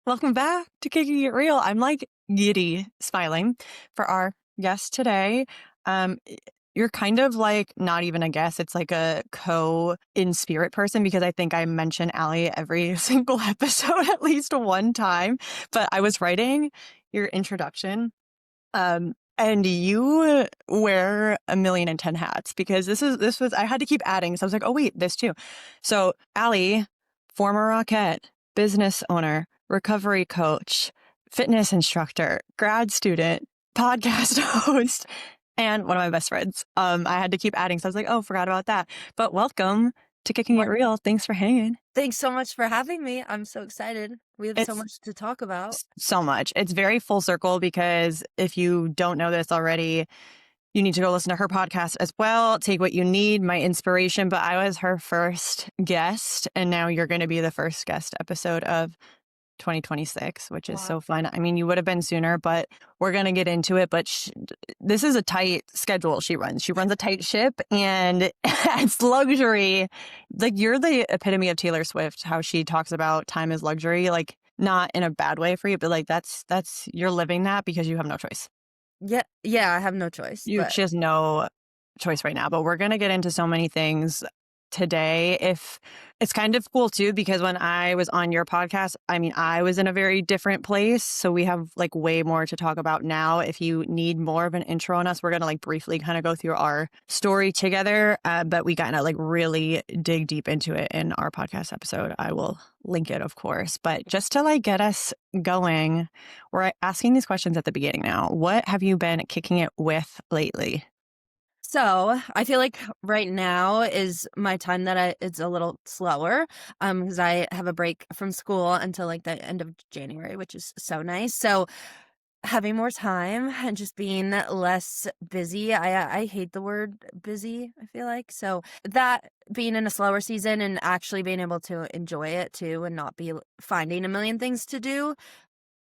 Welcome back to Kicking It Real. I'm like giddy smiling for our guest today. Um, you're kind of like not even a guest, it's like a in spirit person because I think I mention Alli every single episode at least one time. But I was writing your introduction, and you wear a million and 10 hats because this was I had to keep adding. So I was like, oh wait, this too. So Alli, former Rockette, business owner, recovery coach, fitness instructor, grad student, podcast host, and one of my best friends. I had to keep adding. So I was like, oh, forgot about that. But welcome to Kicking It What? Real. Thanks for hanging. Thanks so much for having me. I'm so excited. We have so It's much to talk about. so much. It's very full circle because if you don't know this already, you need to go listen to her podcast as well. Take what you need, my inspiration. But I was her first guest, and now you're going to be the first guest episode of 2026, which is Wow. so fun. I mean, you would have been sooner, but we're going to get into it. But this is a tight schedule she runs. She runs a tight ship, and it's luxury. Like, you're the epitome of Taylor Swift, how she talks about time as luxury, like not in a bad way for you, but like you're living that because you have no choice. Yeah, I have no choice, but She has no choice right now, but we're going to get into so many things today. If it's kind of cool too, because when I was on your podcast, I mean, I was in a very different place. So we have like way more to talk about now. If you need more of an intro on us, we're going to like briefly kind of go through our story together. But we kind of like really dig deep into it in our podcast episode. I will link it, of course. But just to like get us going, we're asking these questions at the beginning now. What have you been kicking it with lately? so I feel like right now is my time that it's a little slower, because I have a break from school until like the end of January, which is so nice. So having more time and just being less busy. I hate the word busy, I feel like. So that being in a slower season and actually being able to enjoy it too and not be finding a million things to do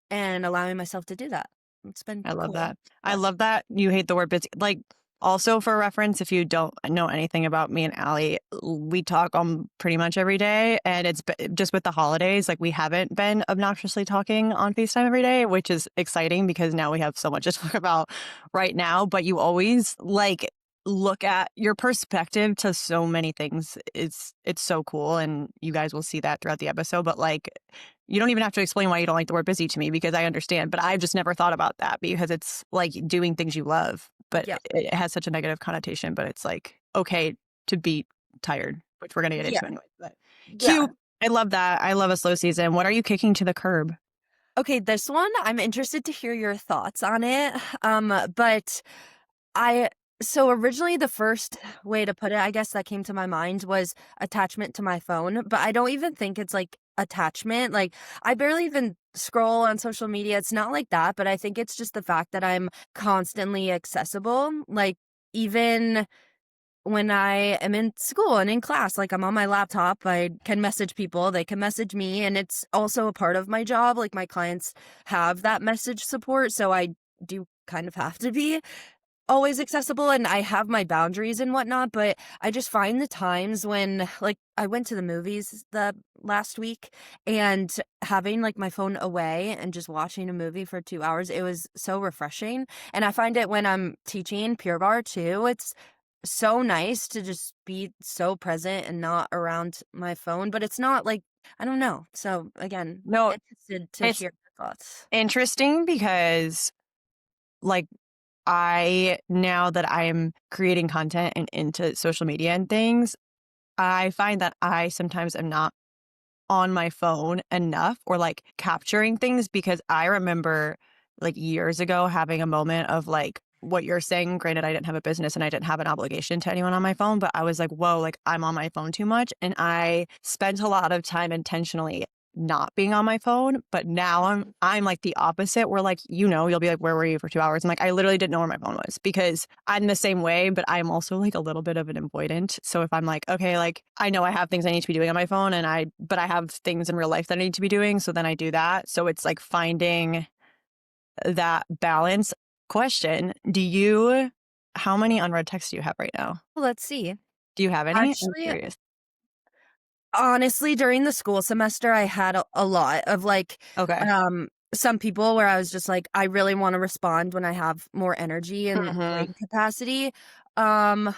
and allowing myself to do that. It's been I love cool. that. I Yeah. love that you hate the word busy. Like, also for reference, if you don't know anything about me and Alli, we talk on pretty much every day. And just with the holidays, like we haven't been obnoxiously talking on FaceTime every day, which is exciting because now we have so much to talk about right now. But you always like look at your perspective to so many things. It's so cool. And you guys will see that throughout the episode. But like you don't even have to explain why you don't like the word busy to me because I understand, but I've just never thought about that because it's like doing things you love, but Yeah. it has such a negative connotation, but it's like okay to be tired, which we're going to get Yeah. into anyway. But Yeah. cute. I love that. I love a slow season. What are you kicking to the curb? Okay, this one, I'm interested to hear your thoughts on it. But I so originally the first way to put it, I guess that came to my mind was attachment to my phone, but I don't even think it's like attachment. Like I barely even scroll on social media. It's not like that, but I think it's just the fact that I'm constantly accessible. Like even when I am in school and in class, like I'm on my laptop, I can message people, they can message me, and it's also a part of my job. Like my clients have that message support, so I do kind of have to be always accessible and I have my boundaries and whatnot, but I just find the times when like I went to the movies the last week and having like my phone away and just watching a movie for 2 hours, it was so refreshing. And I find it when I'm teaching Pure Barre too. It's so nice to just be so present and not around my phone, but it's not like I don't know. So again, No, interested to it's hear your thoughts. interesting because like now that I'm creating content and into social media and things, I find that I sometimes am not on my phone enough or like capturing things because I remember like years ago having a moment of like what you're saying. Granted, I didn't have a business and I didn't have an obligation to anyone on my phone, but I was like, whoa, like I'm on my phone too much. And I spent a lot of time intentionally not being on my phone. But now I'm like the opposite where like, you'll be like, where were you for 2 hours? I'm like, I literally didn't know where my phone was because I'm the same way, but I'm also like a little bit of an avoidant. So if I'm like, okay, like I know I have things I need to be doing on my phone but I have things in real life that I need to be doing. So then I do that. So it's like finding that balance. Question, how many unread texts do you have right now? Let's see. Do you have any? I'm Actually, curious. Honestly, during the school semester, I had a lot of, like, Okay. some people where I was just like, "I really wanna respond when I have more energy and Mhm. brain capacity." Um,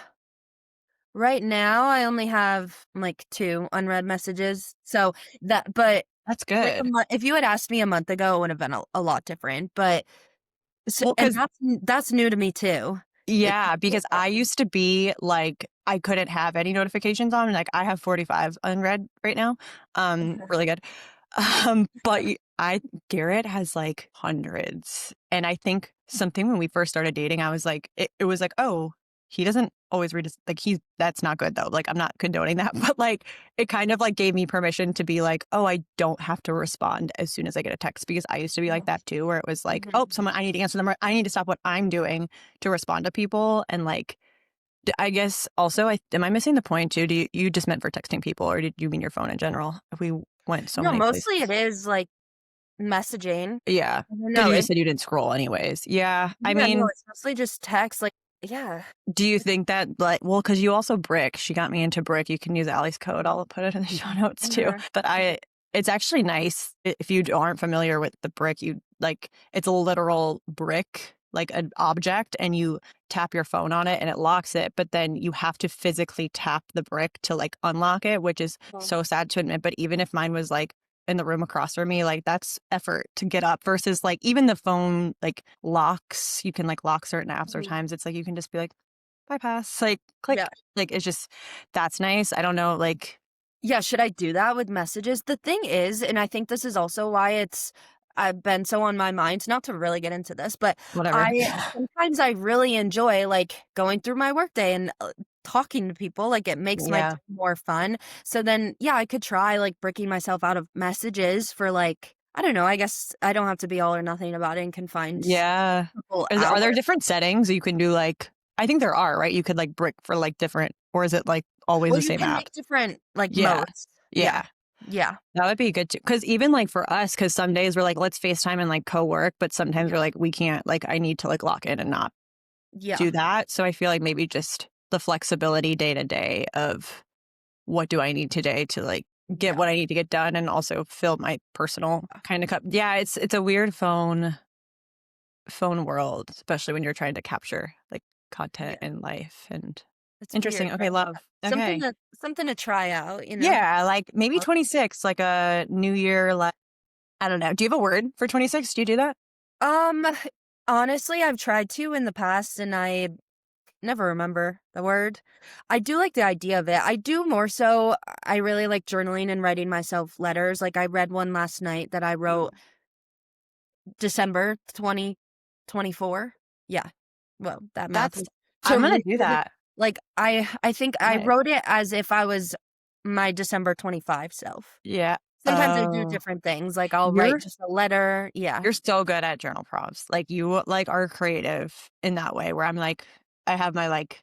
right now, I only have, like, 2 unread messages, so but, That's like, good. if you had asked me a month ago, it would have been a lot different, but Well, and because that's new to me too. It's yeah, new because to I me. used to be like, I couldn't have any notifications on. Like, I have 45 unread right now. Really good. But Garrett has like hundreds. And I think something when we first started dating, I was like, it was like, oh, he doesn't always read his, like, that's not good though. Like, I'm not condoning that. But like, it kind of like gave me permission to be like, oh, I don't have to respond as soon as I get a text because I used to be like that too, where it was like, oh, Mhm. someone, I need to answer them. Or I need to stop what I'm doing to respond to people. And like, I guess also, am I missing the point too? You just meant for texting people, or did you mean your phone in general? We went so No, many mostly it places. is, like, messaging. Yeah, I don't because know, you just said you didn't scroll anyways. Yeah, I yeah, no, mean, it's mostly just text, like yeah. do you think that like, well, because you also brick. She got me into brick. You can use Allie's code. I'll put it in the show notes too. Mhm. But it's actually nice if you aren't familiar with the brick. You like it's a literal brick, like an object, and you tap your phone on it and it locks it. But then you have to physically tap the brick to like unlock it, which is Mhm. so sad to admit. But even if mine was like in the room across from me, like that's effort to get up versus like even the phone like locks. You can like lock certain apps or Mhm. times. It's like you can just be like bypass, like, Yeah. click. Like, it's just that's nice. I don't know, like, Yeah, should I do that with messages? The thing is, and I think this is also why I've been so on my mind, not to really get into this, but whatever. I sometimes I really enjoy, like, going through my workday and, talking to people, like, it makes my day Yeah. more fun. So then, yeah, I could try, like, breaking myself out of messages for, like, I don't know, I guess I don't have to be all or nothing about it and can find Yeah. a couple Are there hours. different settings you can do, like I think there are, right? You could, like, brick for, like, different or is it, like, always Well, the you same can app? make different, like, Yeah. modes. Yeah. Yeah. Yeah. That would be good too. Because even, like, for us, because some days we're like, "Let's FaceTime and, like, co-work," but sometimes we're Yeah. like, "We can't." Like, I need to, like, lock in and not Yeah. do that. So I feel like maybe just the flexibility day to day of what do I need today to like get Yeah. what I need to get done and also fill my personal kind of cup. Yeah, it's a weird phone world, especially when you're trying to capture like content Yeah. in life and It's interesting. weird, Okay, but yeah. love. Okay. Something to try out, you know? Yeah, like maybe Uh, 26, like a new year, like I don't know. Do you have a word for 26? Do you do that? Um, honestly, I've tried to in the past and I never remember the word. I do like the idea of it. I do more so I really like journaling and writing myself letters. Like I read one last night that I wrote December 2024. Yeah. Well, that math That's was I'm to gonna read do it, that. like I think I Okay. wrote it as if I was my December 25 self. Yeah. Sometimes I do different things, like, I'll write You're just a letter yeah. You're so good at journal prompts. Like, you, like, are creative in that way where I'm like I have my, like,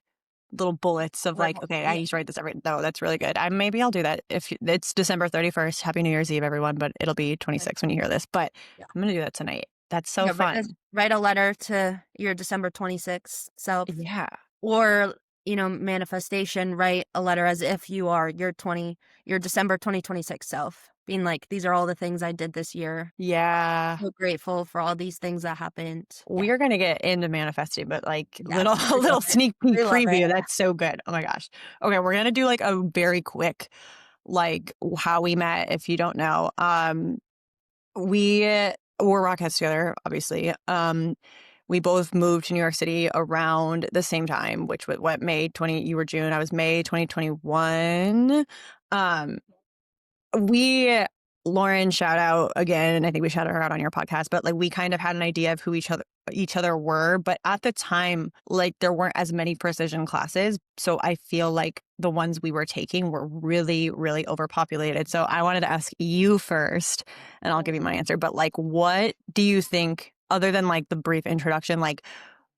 little bullets of, like, Little "Okay, I yeah, need to write this every." No, that's really good. Maybe I'll do that if it's December 31st. Happy New Year's Eve, everyone, but it'll be like 26 when you hear this, but yeah. I'm gonna do that tonight. That's so Yeah, fun. write a letter to your December 26th self, Yeah. or, manifestation, write a letter as if you are your December 2026 self, being like, "These are all the things I did this year. Yeah. So grateful for all these things that happened." Yeah, We're gonna get into manifesting, but, like, yeah, little we love little it. sneak peek We love it. preview, that's so good. Oh my gosh. Okay, we're gonna do, like, a very quick, like, how we met, if you don't know. We were Rockettes together, obviously. We both moved to New York City around the same time, which was what May 20. You were June. I was May 2021. Um, we Lauren, shout out again, and I think we shouted her out on your podcast, but like we kind of had an idea of who each other were, but at the time, like there weren't as many precision classes, so I feel like the ones we were taking were really, really overpopulated. So I wanted to ask you first, and I'll give you my answer. But like, what do you think, other than like the brief introduction, like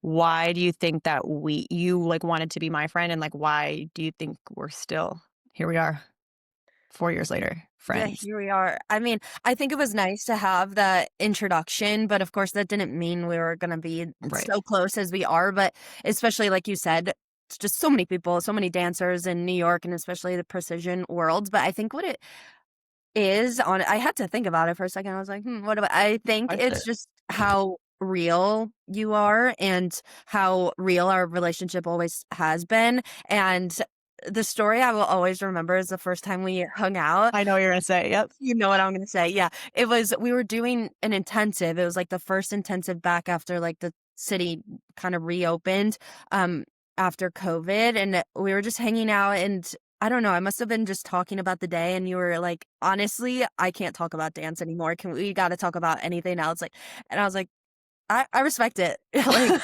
why do you think that you like wanted to be my friend, and like why do you think we're still here? We are 4 years later, Yeah, friends. here we are. I mean, I think it was nice to have that introduction, but of course that didn't mean we were gonna be Right. so close as we are, but especially like you said, just so many people, so many dancers in New York and especially the precision world. But I think what it is on I had to think about it for a second. I was like, "Hmm, what about" I think Question. it's just how real you are and how real our relationship always has been, and the story I will always remember is the first time we hung out. I know what you're gonna say, yep. You know what I'm gonna say, yeah. It was we were doing an intensive. It was, like, the first intensive back after, like, the city kind of reopened, um, after COVID, and we were just hanging out, and I don't know, I must have been just talking about the day, and you were like, "Honestly, I can't talk about dance anymore. Can we gotta talk about anything else?" Like and I was like, I respect it." Like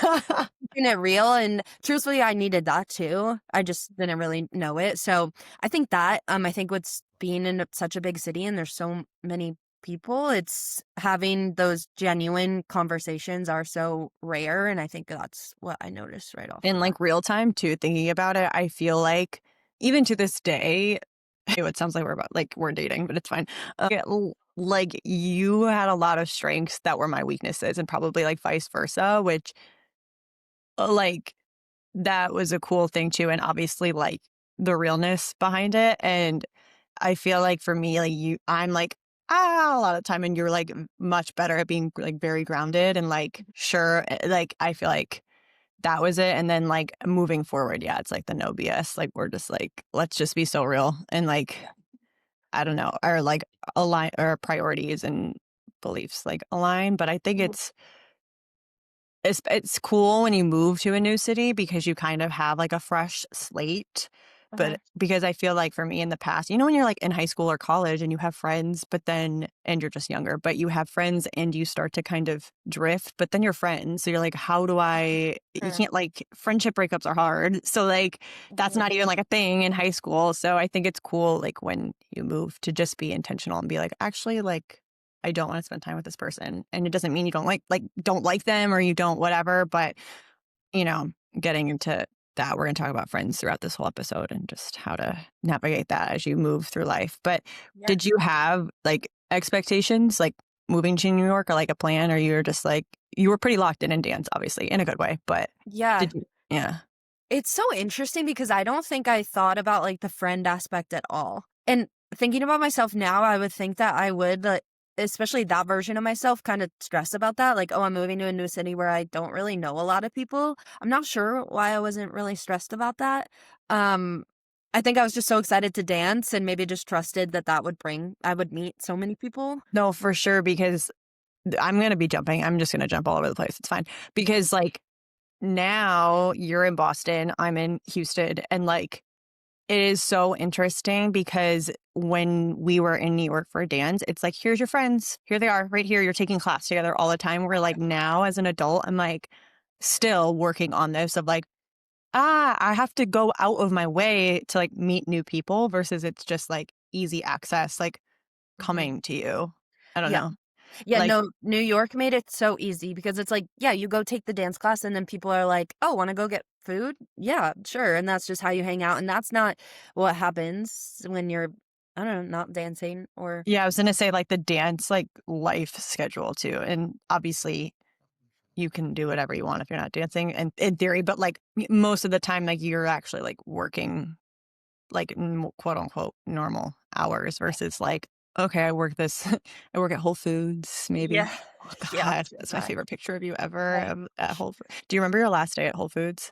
keeping it real, and truthfully, I needed that too. I just didn't really know it. So I think that, I think what's being in such a big city and there's so many people, it's having those genuine conversations are so rare. And I think that's what I noticed right off the In, bat. like, real time too, thinking about it, I feel like even to this day, it sounds like we're dating, but it's fine. Yeah, like, you had a lot of strengths that were my weaknesses and probably, like, vice versa, which, like, that was a cool thing too, and obviously, like, the realness behind it, and I feel like for me, like, I'm like, a lot of time, and you're, like, much better at being, like, very grounded and, like, sure, like, I feel like that was it, and then, like, moving forward, yeah, it's like the no BS, like, we're just like, "Let's just be so real," and, like, I don't know, our, like, align our priorities and beliefs, like, align, but I think Mhm, it's cool when you move to a new city because you kind of have, like, a fresh slate, uh-huh, but because I feel like for me in the past when you're, like, in high school or college and you have friends, but then and you're just younger, but you have friends and you start to kind of drift, but then you're friends, so you're like, "How do I" you sure. can't, like friendship breakups are hard, so, like, that's Mhm, not even, like, a thing in high school, so I think it's cool, like, when you move to just be intentional and be like, "Actually, like, I don't wanna spend time with this person," and it doesn't mean you don't like them or you don't whatever, but, you know, getting into that, we're gonna talk about friends throughout this whole episode and just how to navigate that as you move through life, but yeah. did you have, like, expectations, like, moving to New York or, like, a plan, or you were just, like you were pretty locked in dance, obviously, in a good way, but Yeah. did you Yeah. It's so interesting because I don't think I thought about, like, the friend aspect at all. And thinking about myself now, I would think that I would, like especially that version of myself, kinda stress about that, like, "Oh, I'm moving to a new city where I don't really know a lot of people." I'm not sure why I wasn't really stressed about that. Um, I think I was just so excited to dance and maybe just trusted that that would bring I would meet so many people. No, for sure, because I'm just gonna jump all over the place, it's fine, because, like, now you're in Boston, I'm in Houston, and, like, it is so interesting because when we were in New York for dance, it's like, "Here's your friends. Here they are, right here. You're taking class together all the time." Where, like, now as an adult, I'm, like, still working on this of, like, I have to go out of my way to, like, meet new people versus it's just, like, easy access, like, Mhm. coming to you. I don't Yeah. know. Yeah, Like no, New York made it so easy because it's like, yeah, you go take the dance class and then people are like, "Oh, wanna go get food?" "Yeah, sure," and that's just how you hang out, and that's not what happens when you're, I don't know, not dancing or yeah, I was gonna say, like, the dance, like, life schedule too, and obviously you can do whatever you want if you're not dancing in theory, but, like, most of the time, like, you're actually, like, working, like, quote, unquote, "normal hours" versus, like, "Okay, I work this I work at Whole Foods, maybe." yeah. Oh Yeah, god, that's my right, favorite picture of you ever, right. at Whole Foo Do you remember your last day at Whole Foods?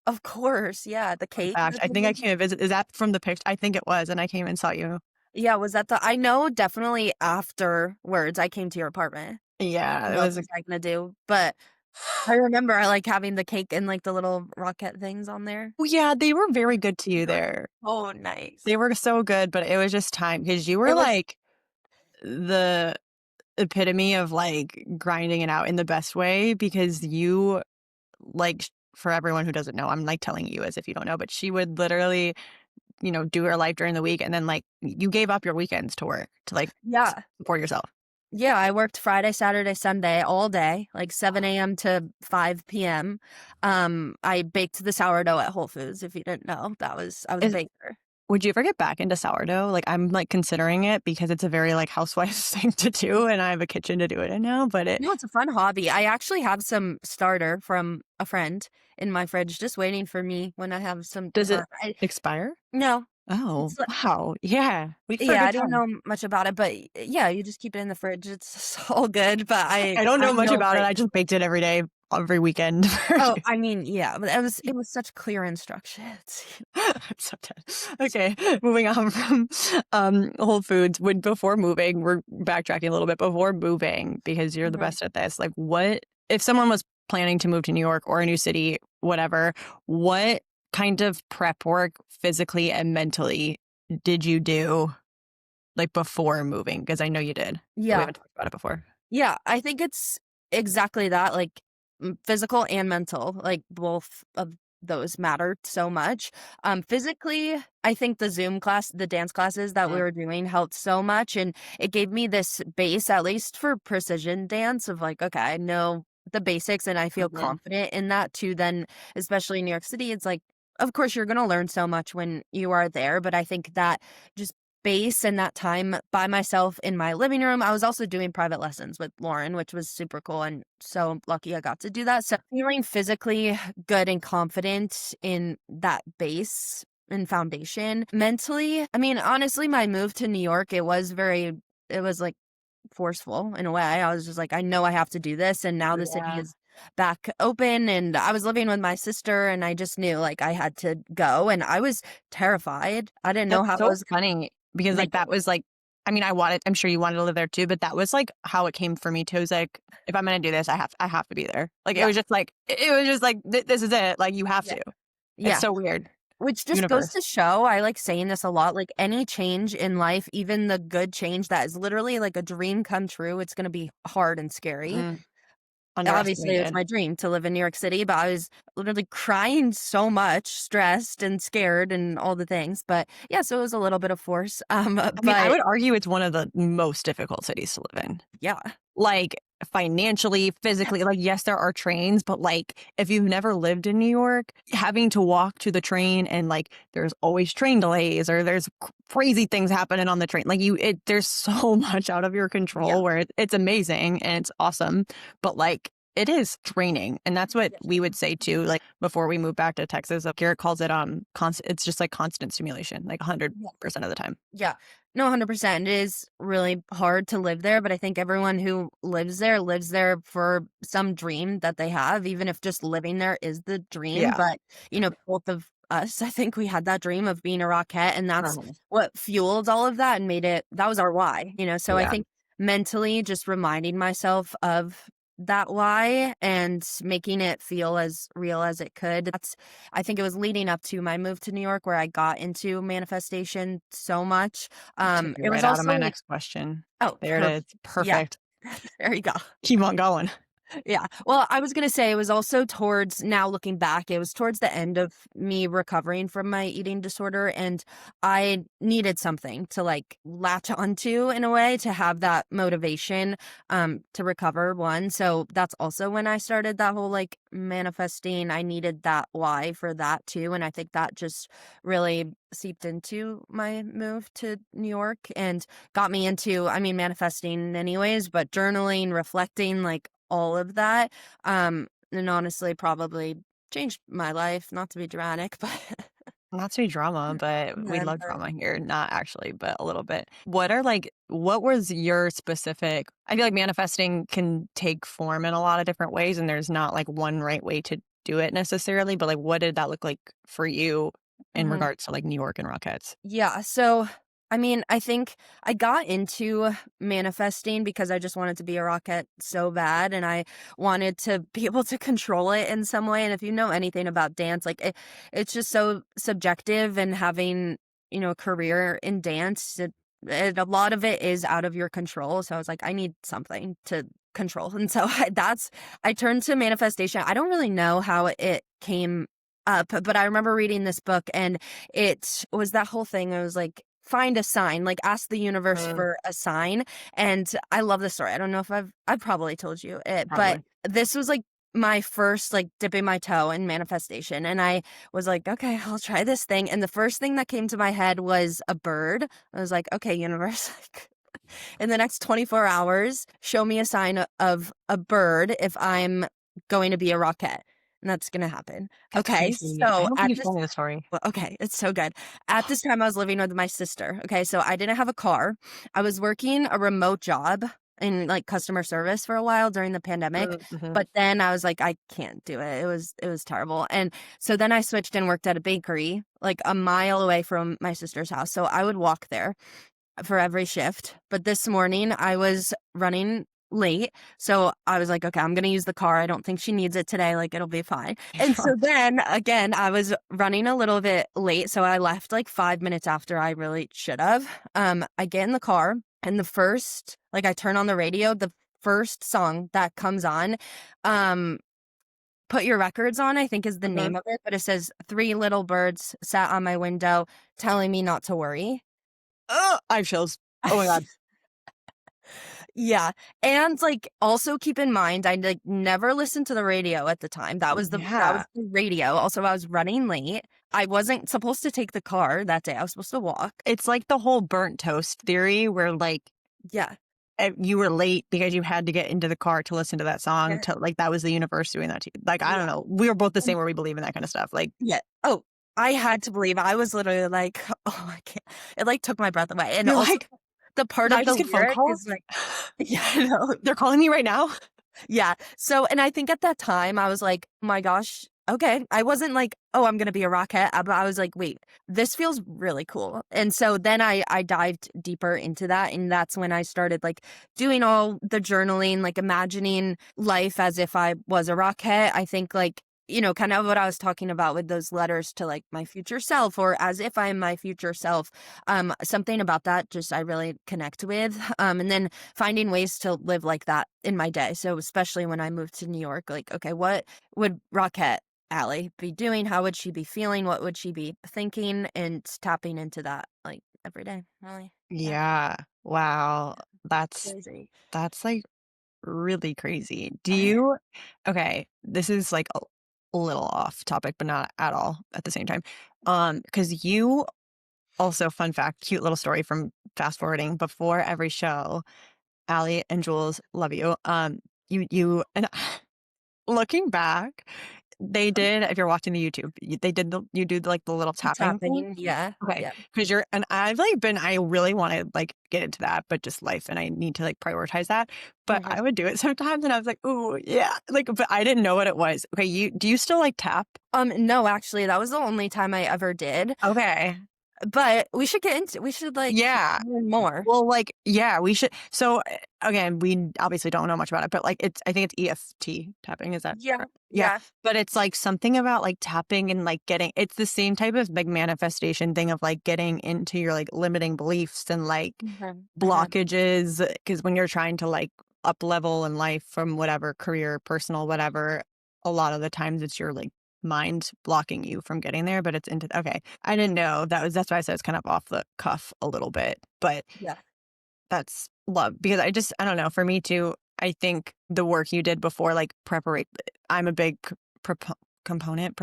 Of course, yeah, the Fun cake fact, that I they think I made. came to visit is that from the picture? I think it was, and I came and saw you. Yeah, was that the I know definitely afterwards I came to your apartment. Yeah, it What else was was I gonna do? But I remember, I like, having the cake and, like, the little rocket things on there. well, yeah, they were very good to you They were there. so nice. They were so good, but it was just time because you were, It was like, the epitome of, like, grinding it out in the best way because you, like, for everyone who doesn't know, I'm, like, telling you as if you don't know, but she would literally, do her life during the week, and then, like, you gave up your weekends to work to, like, yeah. support yourself. Yeah, I worked Friday, Saturday, Sunday all day, like 7 AM to 5 PM. I baked the sourdough at Whole Foods, if you didn't know. I was a Is baker. Would you ever get back into sourdough? Like, I'm, like, considering it because it's a very, like, housewives thing to do, and I have a kitchen to do it in now, but it No, it's a fun hobby. I actually have some starter from a friend in my fridge just waiting for me when I have some does time. it expire? No, Oh, it's li wow. Yeah. Wait for a yeah, I good don't time. know much about it, but yeah, you just keep it in the fridge. It's all good, but I don't I know much know about it. like I just baked it every day, every weekend. oh, I mean, yeah, but it was such clear instructions. I'm so dead. Okay, moving on from Whole Foods. When before moving, we're backtracking a little bit. Before moving, because you're the Mhm. best at this. Like, what if someone was planning to move to New York or a new city, whatever? What kind of prep work, physically and mentally, did you do like before moving? Because I know you did, but we Yeah. haven't talked about it before. Yeah, I think it's exactly that, like, physical and mental, like, both of those mattered so much. Physically, I think the dance classes that we Mm. were doing helped so much, and it gave me this base, at least for precision dance of like, okay, I know the basics and I feel Mhm. confident in that too. Then, especially in New York City, it's like, of course, you're gonna learn so much when you are there, but I think that just space and that time by myself in my living room. I was also doing private lessons with Lauren, which was super cool and so lucky I got to do that. So feeling physically good and confident in that base and foundation. Mentally, I mean, honestly, my move to New York, it was like forceful in a way. I was just like, I know I have to do this. And now the city Yeah. is back open. And I was living with my sister and I just knew like I had to go. And I was terrified. I didn't know That's how it so was funny because, like, like, that was, like I mean, I'm sure you wanted to live there too, but that was, like, how it came for me too. It was like, "If I'm gonna do this, I have to be there." Like, yeah, it was just like, "This is it." Like, you have yeah, to. It's yeah. so weird. Which just goes Universe. to show, I like saying this a lot, like any change in life, even the good change that is literally like a dream come true, it's going to be hard and scary. Mm, Obviously, it was underestimated. my dream to live in New York City, but I was literally crying so much, stressed and scared and all the things. But yeah, so it was a little bit of force. I mean, I But would argue it's one of the most difficult cities to live in. yeah, Like, financially, physically, like, yes, there are trains, but, like, if you've never lived in New York, having to walk to the train and, like, there's always train delays or there's crazy things happening on the train. Like, there's so much out of your yeah, control where it's amazing and it's awesome, but, like, it is draining, and that's what yeah, we would say too, like, before we moved back to Texas, Garrett calls it, constant it's just, like, constant stimulation, like, yeah. 100% of the time. Yeah. No, 100%. It is really hard to live there, but I think everyone who lives there for some dream that they have, even if just living there is the dream. Yeah. But, both of us, I think we had that dream of being a Rockette, and that's Mhm. what fueled all of that and made it that was our why. So I Yeah. think mentally just reminding myself of that why and making it feel as real as it could. I think it was leading up to my move to New York where I got into manifestation so much. Took me It was right out of also my like, next question. oh, There it is. yeah, Perfect. there you go. Keep on going. Yeah. Well, I was gonna say it was also towards now looking back, it was towards the end of me recovering from my eating disorder, and I needed something to like latch onto in a way to have that motivation to recover one. So that's also when I started that whole like manifesting. I needed that why for that too. And I think that just really seeped into my move to New York and got me into, I mean, manifesting anyways, but journaling, reflecting, like all of that. And honestly, probably changed my life, not to be dramatic, but Not to be drama, but we yeah, love but drama here. Not actually, but a little bit. What was your specific I feel like manifesting can take form in a lot of different ways, and there's not like one right way to do it necessarily, but like what did that look like for you in mhm. regards to like New York and Rockettes? Yeah, so, I mean, I think I got into manifesting because I just wanted to be a rocket so bad, and I wanted to be able to control it in some way, and if you know anything about dance, like, it's just so subjective, and having, a career in dance, a lot of it is out of your control, so I was like, "I need something to control," and so I turned to manifestation. I don't really know how it came up, but I remember reading this book, and it was that whole thing. I was like, find a sign, like ask the universe Mm, for a sign. And I love this story. I don't know if I've probably told you it, but probably. this was like my first, like, dipping my toe in manifestation, and I was like, "Okay, I'll try this thing," and the first thing that came to my head was a bird. I was like, "Okay, universe, like, in the next 24 hours, show me a sign of a bird if I'm going to be a rocket," and that's gonna happen. That's Okay, crazy. I so don't think at you've this told me the story. well, okay, it's so good. At this time, I was living with my sister, okay, so I didn't have a car. I was working a remote job in, like, customer service for a while during the pandemic, Mhm. but then I was like, "I can't do it." It was terrible, and so then I switched and worked at a bakery, like, a mile away from my sister's house, so I would walk there for every shift. But this morning I was running late. So I was like, okay, I'm going to use the car. I don't think she needs it today. Like, it'll be fine. And so then again, I was running a little bit late. So I left like 5 minutes after I really should have. I get in the car and I turn on the radio, the first song that comes on, um, Put Your Records On, I think is the Mhm. name of it, but it says three little birds sat on my window telling me not to worry. I have chills. Oh my god. Yeah, and, like, also keep in mind, I, like, never listened to the radio at the time. That was Yeah. the radio. Also, I was running late. I wasn't supposed to take the car that day. I was supposed to walk. It's like the whole burnt toast theory where like Yeah. you were late because you had to get into the car to listen to that song Yeah. to like that was the universe doing that to you. Like, I don't Yeah. know. We were both the And same where we believe in that kind of stuff. Like, yeah. Oh, I had to believe. I was literally like, "Oh, I can't." It, like, took my breath away, and you're also like, the part did I of the just get a phone lyric call? is like yeah, I know. They're calling me right now? Yeah. So, and I think at that time I was like, "Oh my gosh, okay." I wasn't like, "Oh, I'm gonna be a rocket," but I was like, "Wait, this feels really cool." And so then I dived deeper into that, and that's when I started like doing all the journaling, like imagining life as if I was a rocket. I think like kind of what I was talking about with those letters to like my future self or as if I'm my future self. Something about that just I really connect with. And then finding ways to live like that in my day. So especially when I moved to New York, like, okay, what would Rockette Allie be doing? How would she be feeling? What would she be thinking? And tapping into that like every day. Really. Yeah. Yeah. Wow. That's Crazy. that's like really crazy. Do Oh, yeah. you okay, this is like a little off topic, but not at all at the same time. Because you also, fun fact, cute little story from fast forwarding before every show, Allie and Jules, love you. You and looking back, they did, if you're watching the YouTube, they did you do like the little tapping thing? Tapping. Yeah. Okay, Yeah. because you're and I've, like, I really wanna, like, get into that, but just life, and I need to, like, prioritize that, but Mhm. I would do it sometimes, and I was like, "Ooh, yeah," like, but I didn't know what it was. Okay, do you still, like, tap? No, actually, that was the only time I ever did. Okay. But we should like Yeah. learn more. Well, like, yeah, we should so, again, we obviously don't know much about it, but, like, I think it's EFT tapping, is that Yeah. correct? Yeah, Yeah. but it's, like, something about, like, tapping and, like, getting it's the same type of, like, manifestation thing of, like, getting into your, like, limiting beliefs and, like, Mhm. Mhm. blockages, because when you're trying to, like, up level in life from whatever career, personal, whatever, a lot of the times it's your, like, mind blocking you from getting there, but it's into okay. I didn't know that's why I said it's kind of off the cuff a little bit, but Yeah. that's love because I don't know, for me too, I think the work you did before, like, preparate I'm a big proponent?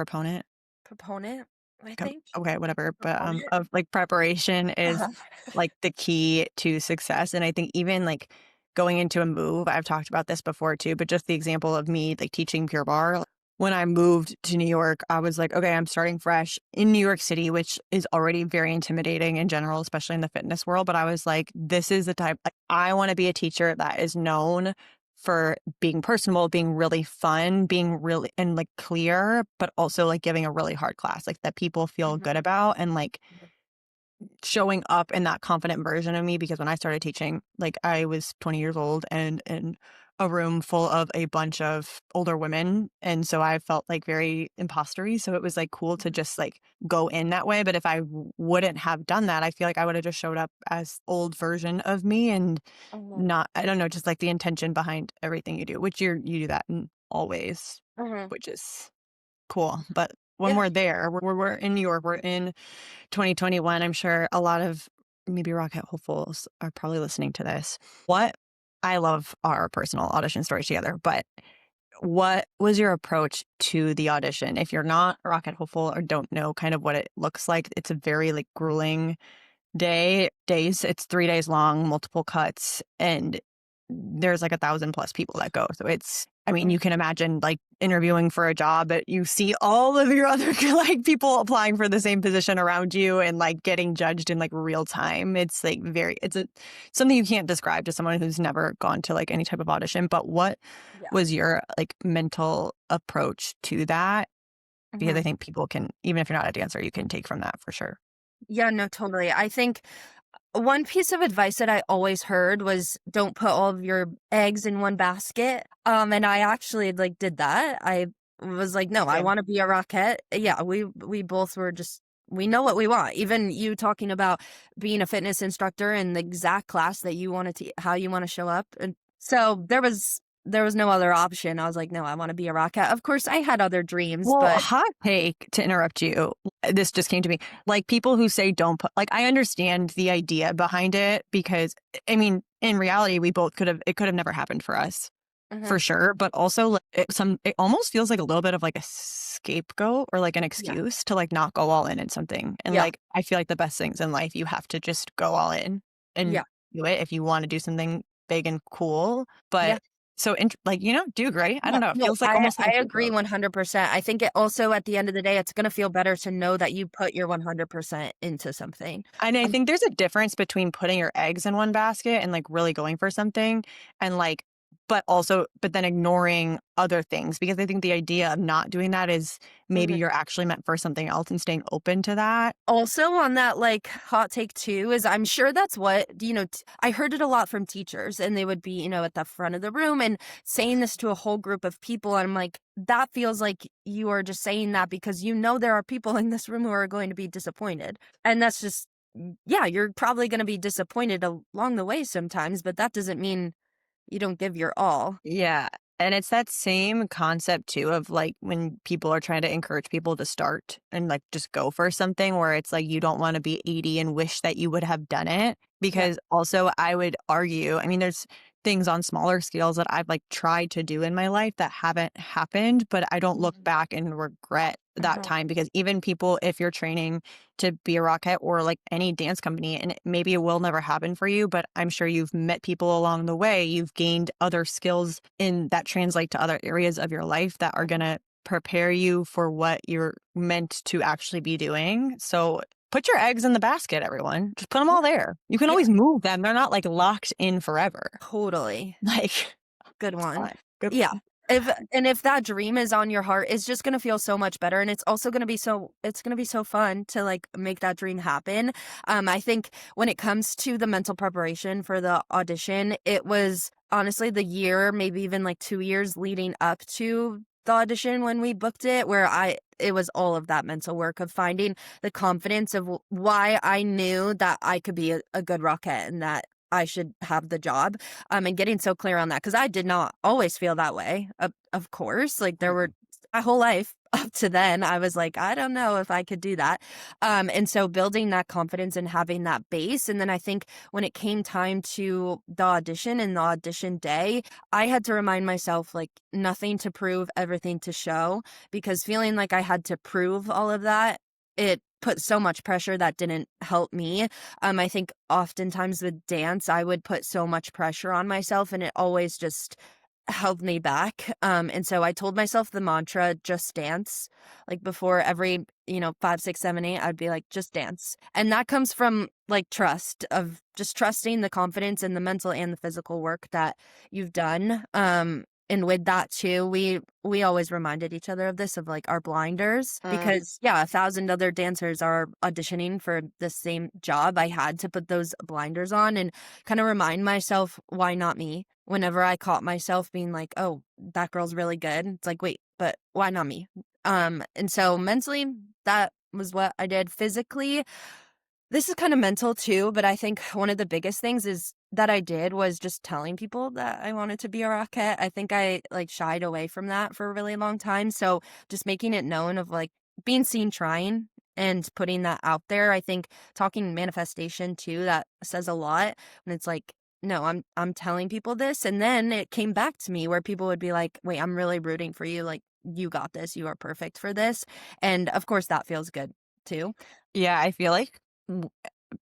Proponent, I Com think. okay, whatever, but, Proponent. of, like, preparation is, Uh-huh. like, the key to success, and I think even, like, going into a move I've talked about this before too, but just the example of me, like, teaching Pure Barre, when I moved to New York, I was like, "Okay, I'm starting fresh in New York City," which is already very intimidating in general, especially in the fitness world, but I was like, "This is the type like, I wanna be a teacher that is known for being personable, being really fun, being really and, like, clear, but also, like, giving a really hard class, like, that people feel Mhm. good about and, like, Mhm. showing up in that confident version of me because when I started teaching, like, I was 20 years old and in a room full of a bunch of older women, and so I felt, like, very impostery, so it was, like, cool to Mhm. just, like, go in that way, but if I wouldn't have done that, I feel like I would have just showed up as old version of me and Mhm. not I don't know, just, like, the intention behind everything you do, which you do that in all ways, Mhm. which is cool, but when Yeah. we're there, we're in New York, we're in 2021, I'm sure a lot of maybe Rocket hopefuls are probably listening to this. What I love our personal audition stories together, but what was your approach to the audition? If you're not a rocket hopeful or don't know kind of what it looks like, it's a very like grueling days. It's 3 days long, multiple cuts, and there's like 1,000 plus people that go. So it's, I mean, Mm, you can imagine like interviewing for a job, but you see all of your other like people applying for the same position around you and like getting judged in like real time. It's like it's a something you can't describe to someone who's never gone to like any type of audition. But what yeah. was your like mental approach to that? Because I Mhm. think people can, even if you're not a dancer, you can take from that for sure. Yeah, no, totally. I think one piece of advice that I always heard was don't put all of your eggs in one basket. And I actually like did that. I was like, no, Me I too. want to be a rockette. Yeah, we both were just we know what we want. Even you talking about being a fitness instructor and the exact class that you want to how you want to show up. And so there was no other option. I was like, no, I want to be a rockette. Of course, I had other dreams, Well, but hot take to interrupt you. This just came to me. Like people who say don't put, like, I understand the idea behind it because, I mean, in reality, it could have never happened for us Mhm. for sure. But also, like, it almost feels like a little bit of like a scapegoat or like an Yeah. excuse to like not go all in something. And Yeah. like, I feel like the best things in life, you have to just go all in and Yeah. do it if you want to do something big and cool. Yeah. But so, like, do great. I Yeah, don't know. It no, feels like I almost like I a agree scapegoat. 100%. I think it also at the end of the day, it's gonna feel better to know that you put your 100% into something. And I Um, think there's a difference between putting your eggs in one basket and like really going for something and like, but then ignoring other things because I think the idea of not doing that is maybe mhm. you're actually meant for something else and staying open to that. Also on that, like, hot take too is I'm sure that's what I heard it a lot from teachers, and they would be, at the front of the room and saying this to a whole group of people, and I'm like, "That feels like you are just saying that because you know there are people in this room who are going to be disappointed." And that's just yeah, you're probably gonna be disappointed along the way sometimes, but that doesn't mean you don't give your all. Yeah. And it's that same concept too of like when people are trying to encourage people to start and like just go for something where it's like you don't want to be 80 and wish that you would have done it. Yeah. Because also, I would argue, I mean, there's things on smaller scales that I've like tried to do in my life that haven't happened, but I don't look Mhm. back and regret that Uh-huh. time because even people, if you're training to be a rocket or like any dance company, and maybe it will never happen for you, but I'm sure you've met people along the way. You've gained other skills in that translate to other areas of your life that are going Mhm. to prepare you for what you're meant to actually be doing. So put your eggs in the basket, everyone. Just put them Yeah. all there. You can Yeah, always move them. They're not like locked in forever. totally. Like, Good it's one. fine. Good Yeah. one. If that dream is on your heart, it's just gonna feel so much better, and it's gonna be so fun to, like, make that dream happen. I think when it comes to the mental preparation for the audition, it was honestly the year, maybe even, like, 2 years leading up to the audition when we booked it, where it was all of that mental work of finding the confidence of why I knew that I could be a good rockette and that I should have the job. And getting so clear on that because I did not always feel that way. Of course, like there were Mm-mm. my whole life up to then, I was like, I don't know if I could do that. And so building that confidence and having that base. And then I think when it came time to the audition and the audition day, I had to remind myself like nothing to prove, everything to show, because feeling like I had to prove all of that, it put so much pressure that didn't help me. I think oftentimes with dance, I would put so much pressure on myself and it always just held me back. And so I told myself the mantra, just dance. Like before every, 5, 6, 7, 8, I'd be like, just dance. And that comes from like trust of just trusting the confidence and the mental and the physical work that you've done. And with that too, we always reminded each other of this of like our blinders Mm. because yeah, 1,000 other dancers are auditioning for the same job. I had to put those blinders on and kind of remind myself, why not me? Whenever I caught myself being like, oh, that girl's really good. It's like, wait, but why not me? And so mentally, that was what I did. Physically, this is kind of mental too, but I think one of the biggest things is that I did was just telling people that I wanted to be a rockette. I think I like shied away from that for a really long time. So just making it known of like being seen trying and putting that out there. I think talking manifestation too, that says a lot when it's like no, I'm telling people this, and then it came back to me where people would be like, "Wait, I'm really rooting for you, like, you got this, you are perfect for this," and, of course, that feels good too. Yeah, I feel like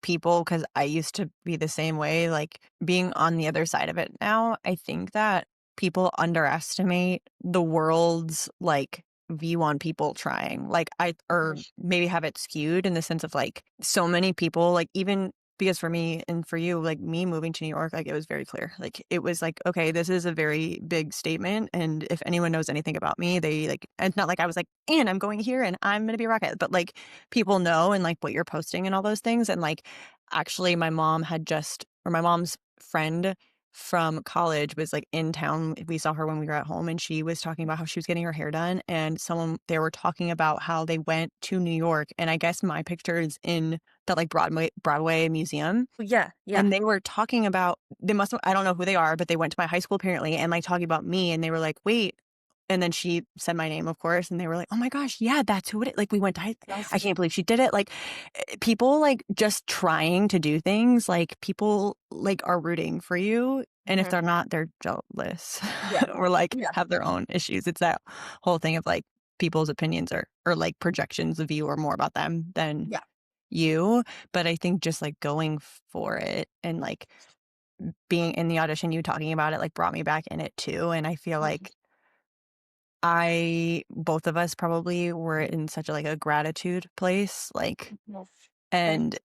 people, because I used to be the same way, like being on the other side of it now, I think that people underestimate the world's like view on people trying. Like or Mhm. maybe have it skewed in the sense of like so many people, like even because for me and for you, like me moving to New York, like it was very clear. Like it was like, okay, this is a very big statement. And if anyone knows anything about me, they like, it's not like I was like, and I'm going here and I'm going to be a rocket, but like people know and like what you're posting and all those things. And like actually my mom had just or my mom's friend from college was like in town. We saw her when we were at home and she was talking about how she was getting her hair done and someone they were talking about how they went to New York and I guess my picture is in the like Broadway museum Yeah, yeah. and they were talking about they must have I don't know who they are, but they went to my high school apparently and, like, talking about me, and they were like, "Wait," and then she said my name, of course, and they were like, "Oh my gosh, yeah, that's who it is." Like, we went to high That's I can't believe she did it, like, people, like, just trying to do things, like, people, like, are rooting for you, and if Mhm. they're not, they're jealous Yeah, or, like, yeah, have their own issues. It's that whole thing of, like, people's opinions or, like, projections of you are more about them than yeah. you, but I think just, like, going for it and, like, being in the audition, you talking about it, like, brought me back in it too, and I feel Mhm. like I both of us probably were in such a, like, a gratitude place, like, Mhm. And and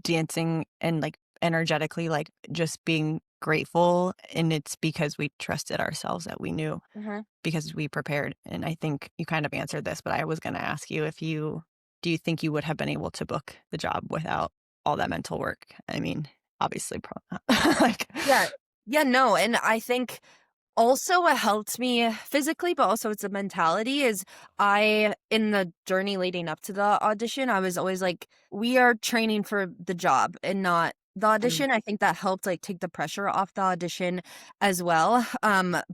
dancing and, like, energetically, like, just being grateful, and it's because we trusted ourselves that we knew mhm. because we prepared, and I think you kind of answered this, but I was gonna ask you if you do you think you would have been able to book the job without all that mental work? I mean, obviously, like Yeah. Yeah, no, and I think also, what helped me physically, but also it's a mentality is I in the journey leading up to the audition, I was always like, "We are training for the job and not the Mm. audition." I think that helped, like, take the pressure off the audition as well,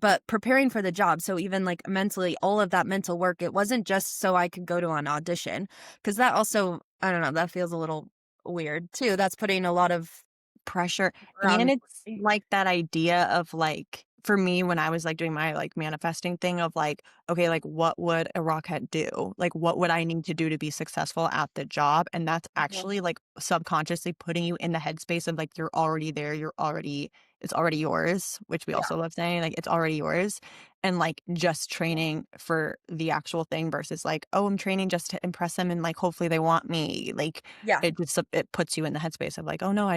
but preparing for the job, so even, like, mentally, all of that mental work, it wasn't just so I could go to an audition, because that also I don't know, that feels a little weird too. That's putting a lot of Pressure, around and it's, like, that idea of, like for me, when I was, like, doing my, like, manifesting thing of, like, okay, like, what would a rocket do? Like, what would I need to do to be successful at the job? And that's Mhm, actually, like, subconsciously putting you in the headspace of, like, you're already there, it's already yours, which we yeah, also love saying, like, it's already yours, and, like, just training for the actual thing versus, like, "Oh, I'm training just to impress them and, like, hopefully they want me." Like, yeah, it puts you in the headspace of, like, "Oh, no,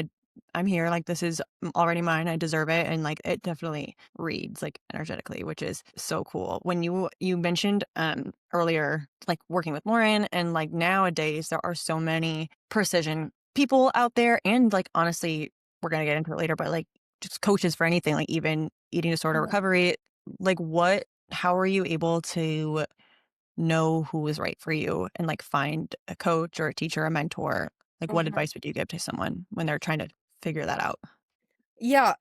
I'm here, like, this is already mine, I deserve it," and, like, it definitely reads, like, energetically, which is so cool. When you mentioned, earlier, like, working with Lauren and, like, nowadays, there are so many precision people out there and, like, honestly, we're gonna get into it later, but, like, just coaches for anything, like, even eating disorder mhm, recovery, like, how are you able to know who is right for you and, like, find a coach or a teacher, a mentor? Like, what mhm. advice would you give to someone when they're trying to figure that out? Yeah,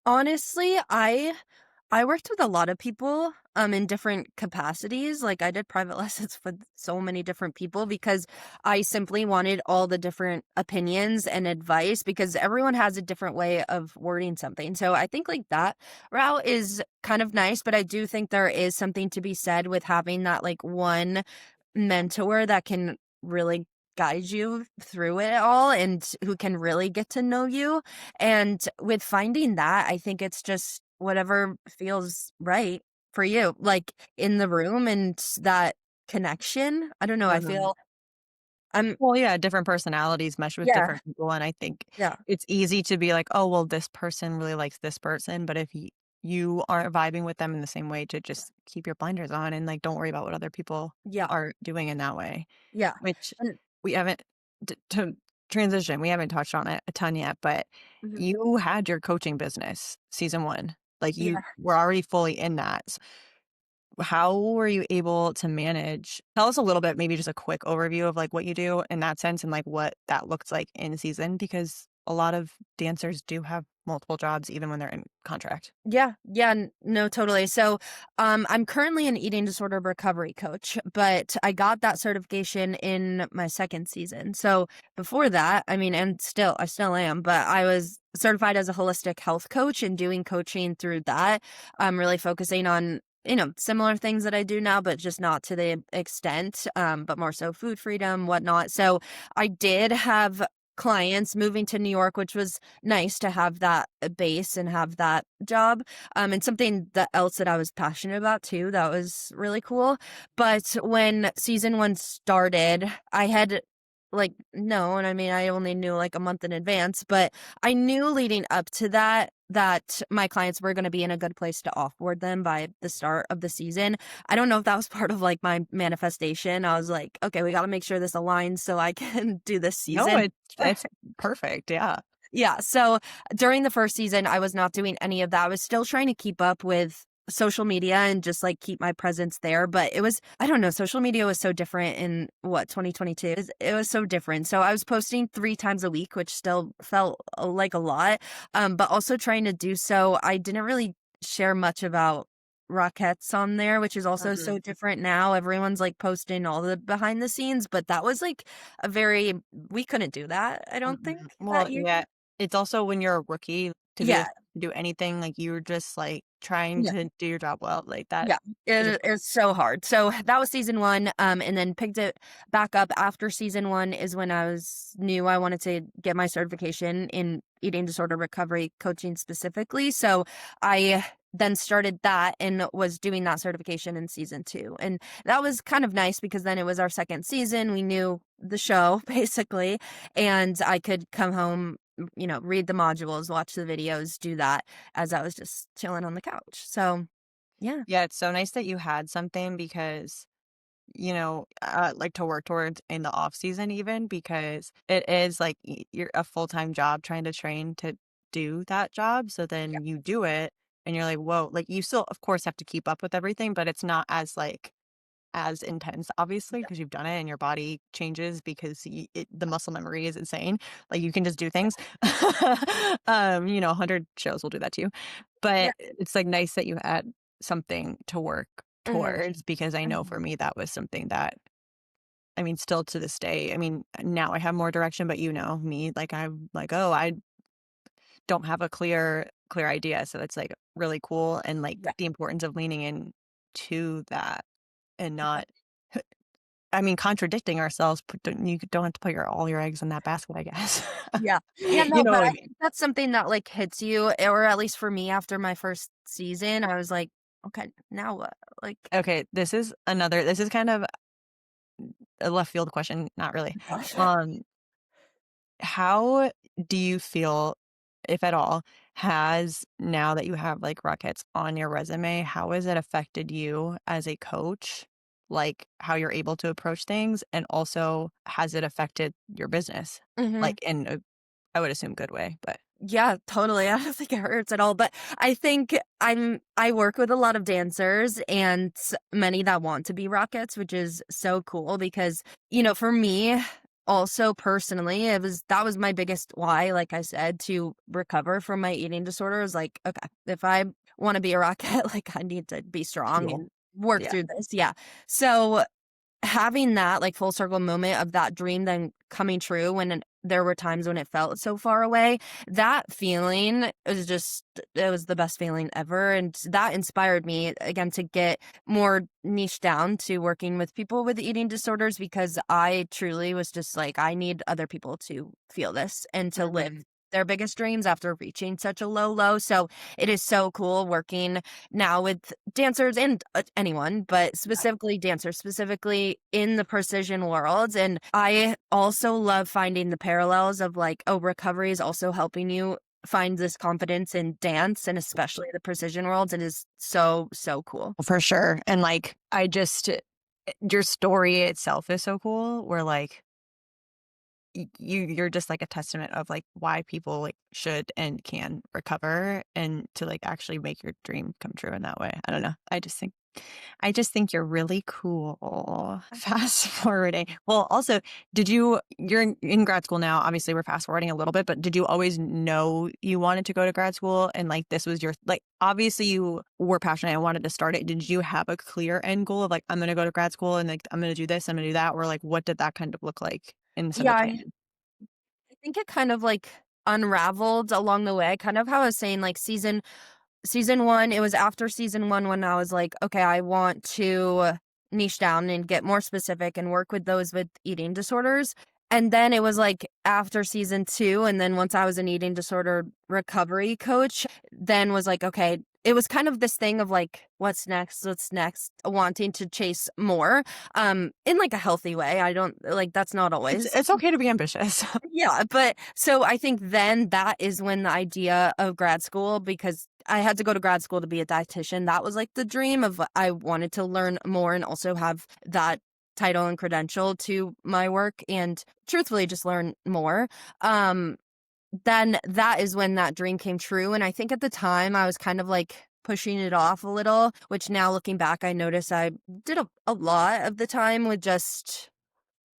honestly, I worked with a lot of people, in different capacities, like, I did private lessons with so many different people because I simply wanted all the different opinions and advice because everyone has a different way of wording something, so I think, like, that route is kind of nice, but I do think there is something to be said with having that, like, one mentor that can really guide you through it all and who can really get to know you, and with finding that, I think it's just whatever feels right for you, like, in the room and that connection. I don't know, I Mhm. feel I'm Well, yeah, different personalities mesh with yeah, different people, and I think yeah, it's easy to be like, "Oh, well, this person really likes this person," but if you aren't vibing with them in the same way to just keep your blinders on and, like, don't worry about what other people yeah, are doing in that way, yeah, which and we haven't to transition, we haven't touched on it a ton yet, but mhm, you had your coaching business season 1. Like, you yeah. were already fully in that. How were you able to manage tell us a little bit, maybe just a quick overview of, like, what you do in that sense and, like, what that looks like in season because a lot of dancers do have multiple jobs even when they're in contract. Yeah, yeah, no, totally. So, I'm currently an eating disorder recovery coach, but I got that certification in my second season. So before that, I mean, and still, I still am, but I was certified as a holistic health coach and doing coaching through that. I'm really focusing on, similar things that I do now, but just not to the extent, but more so food freedom, whatnot. So I did have clients moving to New York, which was nice to have that base and have that job. And something that else that I was passionate about too, that was really cool. But when season one started, I had like no, and I mean I only knew like a month in advance, but I knew leading up to that my clients were going to be in a good place to offboard them by the start of the season. I don't know if that was part of like my manifestation. I was like, okay, we got to make sure this aligns so I can do this No, season. it's perfect, yeah. Yeah, so during the first season, I was not doing any of that. I was still trying to keep up with social media and just like keep my presence there, but it was I don't know, social media was so different in what 2022. It was so different. So I was posting 3 times a week, which still felt like a lot. But also trying to do so, I didn't really share much about Rockettes on there, which is also Mhm, so different now. Everyone's like posting all the behind the scenes, but that was like a very we couldn't do that, I don't think mhm. Well, that year. yeah, it's also when you're a rookie to be Yeah, able to do anything, like, you're just, like, trying yeah, to do your job well, like, that yeah. is a It's so hard. So that was season 1, and then picked it back up after season 1 is when I knew I wanted to get my certification in eating disorder recovery coaching specifically. So I then started that and was doing that certification in season 2. And that was kind of nice because then it was our second season. We knew the show basically, and I could come home, read the modules, watch the videos, do that as I was just chilling on the couch. So yeah. Yeah, it's so nice that you had something because, like, to work towards in the off season even because it is, like, you're a full-time job trying to train to do that job, so Yeah. then you do it, and you're like, "Whoa," like, you still, of course, have to keep up with everything, but it's not as, like, as intense, obviously, Yeah. because 'cause you've done it and your body changes because the muscle memory is insane. Like, you can just do things. 100 shows will do that to you. Yeah. But it's, like, nice that you had something to work Mhm. towards because I know Mhm. for me that was something that I mean, still to this day, I mean, now I have more direction, but you know me, like, I'm like, "Oh, I don't have a clear idea." So it's, like, really cool and, like, Yeah. the importance of leaning in to that and not I mean, contradicting ourselves, put don't you don't have to put all your eggs in that basket, I guess. Yeah. Yeah, You no, know but what I I mean? think that's something that, like, hits you, or at least for me after my first season, I was like, "Okay, now what?" Like, Okay, this is kind of a left field question, not really. gosh. Um, how do you feel, if at all, has now that you have, like, Rockets on your resume, how has it affected you as a coach? Like, how you're able to approach things, and also, has it affected your business? Mhm. Like, in a I would assume good way, but Yeah, totally. I don't think it hurts at all, but I think I work with a lot of dancers and many that want to be Rockets, which is so cool because, for me, also personally, that was my biggest why, like I said, to recover from my eating disorder is like, okay, if I want to be a Rocket, like I need to be strong heal. and work Yeah. through this. Yeah. So having that, like, full circle moment of that dream then coming true when there were times when it felt so far away, that feeling was just it was the best feeling ever, and that inspired me, again, to get more niche down to working with people with eating disorders because I truly was just like, "I need other people to feel this and to live Mhm. their biggest dreams after reaching such a low." So, it is so cool working now with dancers and, anyone, but specifically dancers, specifically in the precision world, and I also love finding the parallels of, like, oh, recovery is also helping you find this confidence in dance and especially the precision worlds. It is so, so cool. For sure, and, like, your story itself is so cool where, like, you're just, like, a testament of, like, why people, like, should and can recover and to, like, actually make your dream come true in that way. I don't know. I just think I just think you're really cool. Fast forwarding. Well, also, you're in grad school now. Obviously, we're fast forwarding a little bit, but did you always know you wanted to go to grad school and like this was your like obviously you were passionate and wanted to start it. Did you have a clear end goal of like I'm going to go to grad school and like I'm going to do this, I'm going to do that, or like what did that kind of look like in the Yeah, plan? I think it kind of, like, unraveled along the way, kind of how I was saying, like, Season 1, it was after season 1 when I was like, "Okay, I want to niche down and get more specific and work with those with eating disorders." And then it was, like, after season 2, and then once I was an eating disorder recovery coach, then was like, okay, it was kind of this thing of, like, "What's next? What's next?" Wanting to chase more, in, like, a healthy way. I don't like, that's not It's always. it's okay to be ambitious. Yeah, but so I think then that is when the idea of grad school, because I had to go to grad school to be a dietitian. That was like the dream of I wanted to learn more and also have that title and credential to my work and truthfully just learn more. Um, then that is when that dream came true. And I think at the time I was kind of like pushing it off a little, which now looking back, I notice I did a lot of the time with just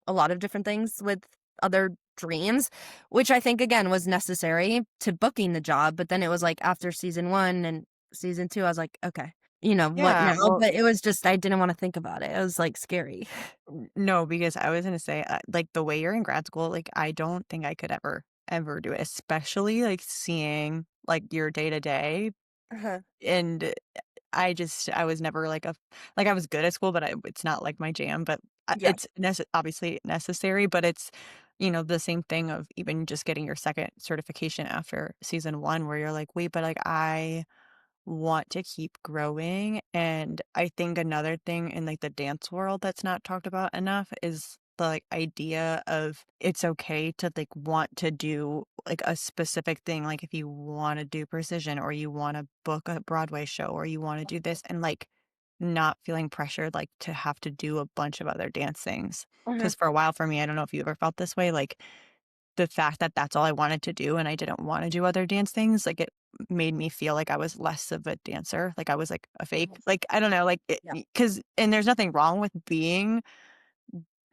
a lot of different things with other dreams, which I think again was necessary to booking the job. But then it was like after season 1 and season 2, I was like, okay, what Yeah, now? well, But it was just, I didn't want to think about it. It was like scary. no, because I was gonna say, like the way you're in grad school, like I don't think I could ever do it, especially like seeing like your day to day. Uh-huh. And I was never like I was good at school, but it's not like my jam. But Yeah. it's obviously necessary, but it's the same thing of even just getting your second certification after season one, where you're like, wait, but like I want to keep growing. And I think another thing in like the dance world that's not talked about enough is the like idea of it's okay to like want to do like a specific thing. Like if you want to do precision or you want to book a Broadway show or you want to do this and like not feeling pressured like to have to do a bunch of other dance things. Uh-huh. Cause for a while for me, I don't know if you ever felt this way, like the fact that that's all I wanted to do and I didn't wanna do other dance things, like, it made me feel like I was less of a dancer, like I was, like, a fake. Like, I don't know, like, Yeah. because and there's nothing wrong with being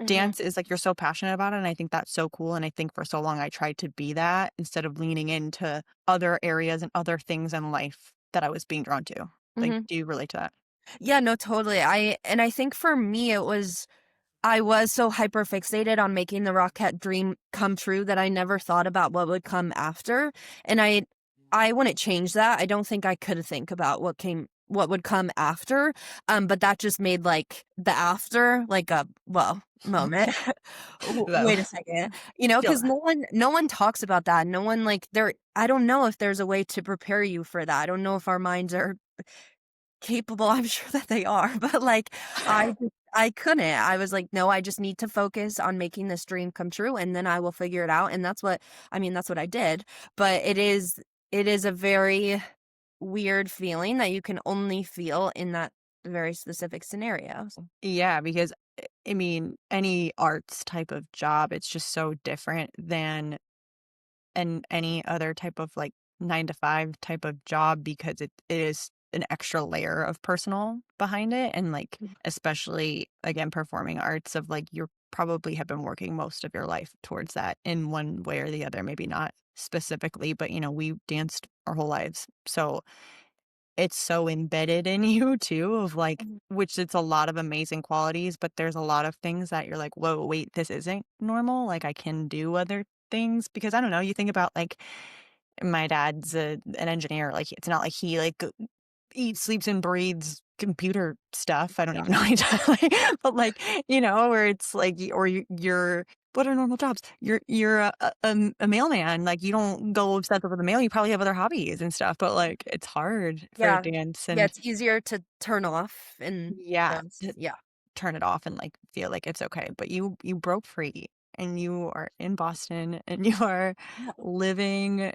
Mhm. dance is, like, you're so passionate about it, and I think that's so cool, and I think for so long I tried to be that instead of leaning into other areas and other things in life that I was being drawn to. Like, Mhm. do you relate to that? Yeah, no, totally. I think for me it was I was so hyper fixated on making the Rockette dream come true that I never thought about what would come after, and I wouldn't change that. I don't think I could think about what would come after, but that just made, like, the after, like, a well, moment. Though. Wait a second, Feel because that. no one talks about that. No one, like, I don't know if there's a way to prepare you for that. I don't know if our minds are capable, I'm sure that they are, but, like, I couldn't. I was like, "No, I just need to focus on making this dream come true, and then I will figure it out," and that's what I did, but it is a very weird feeling that you can only feel in that very specific scenario. So Yeah, because, I mean, any arts type of job, it's just so different than any other type of like 9 to 5 type of job because it is an extra layer of personal behind it and like Mhm. especially again performing arts of like you're probably have been working most of your life towards that in one way or the other, maybe not specifically, but we danced our whole lives. So it's so embedded in you too of like Mhm. which it's a lot of amazing qualities, but there's a lot of things that you're like, "Whoa, wait, this isn't normal." Like I can do other things because I don't know, you think about like my dad's an engineer, like it's not like he like eats, sleeps, and breathes computer stuff. I don't Yeah. even know what he does, like, but like, where it's like, or you're what are normal jobs? You're a mailman. Like you don't go obsessed with the mail. You probably have other hobbies and stuff, but like it's hard for a Yeah. dance Yeah, and it's easier to turn off and yeah, just to yeah. turn it off and like feel like it's okay. But you broke free and you are in Boston and you are Yeah. living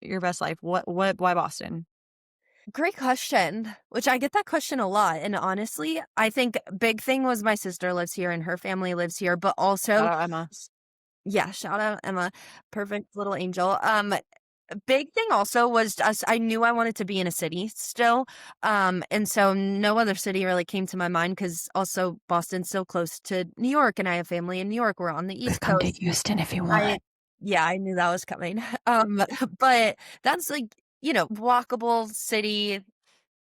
your best life. Why Boston? Great question, which I get that question a lot, and honestly, I think big thing was my sister lives here and her family lives here, but Shout also out Emma. s yeah, shout out Emma, perfect little angel, A big thing also was just I knew I wanted to be in a city still, and so no other city really came to my mind because also Boston's so close to New York, and I have family in New York. We're on the Just East come to Coast, and Houston if you I want. yeah, I knew that was coming. But that's, like, walkable city.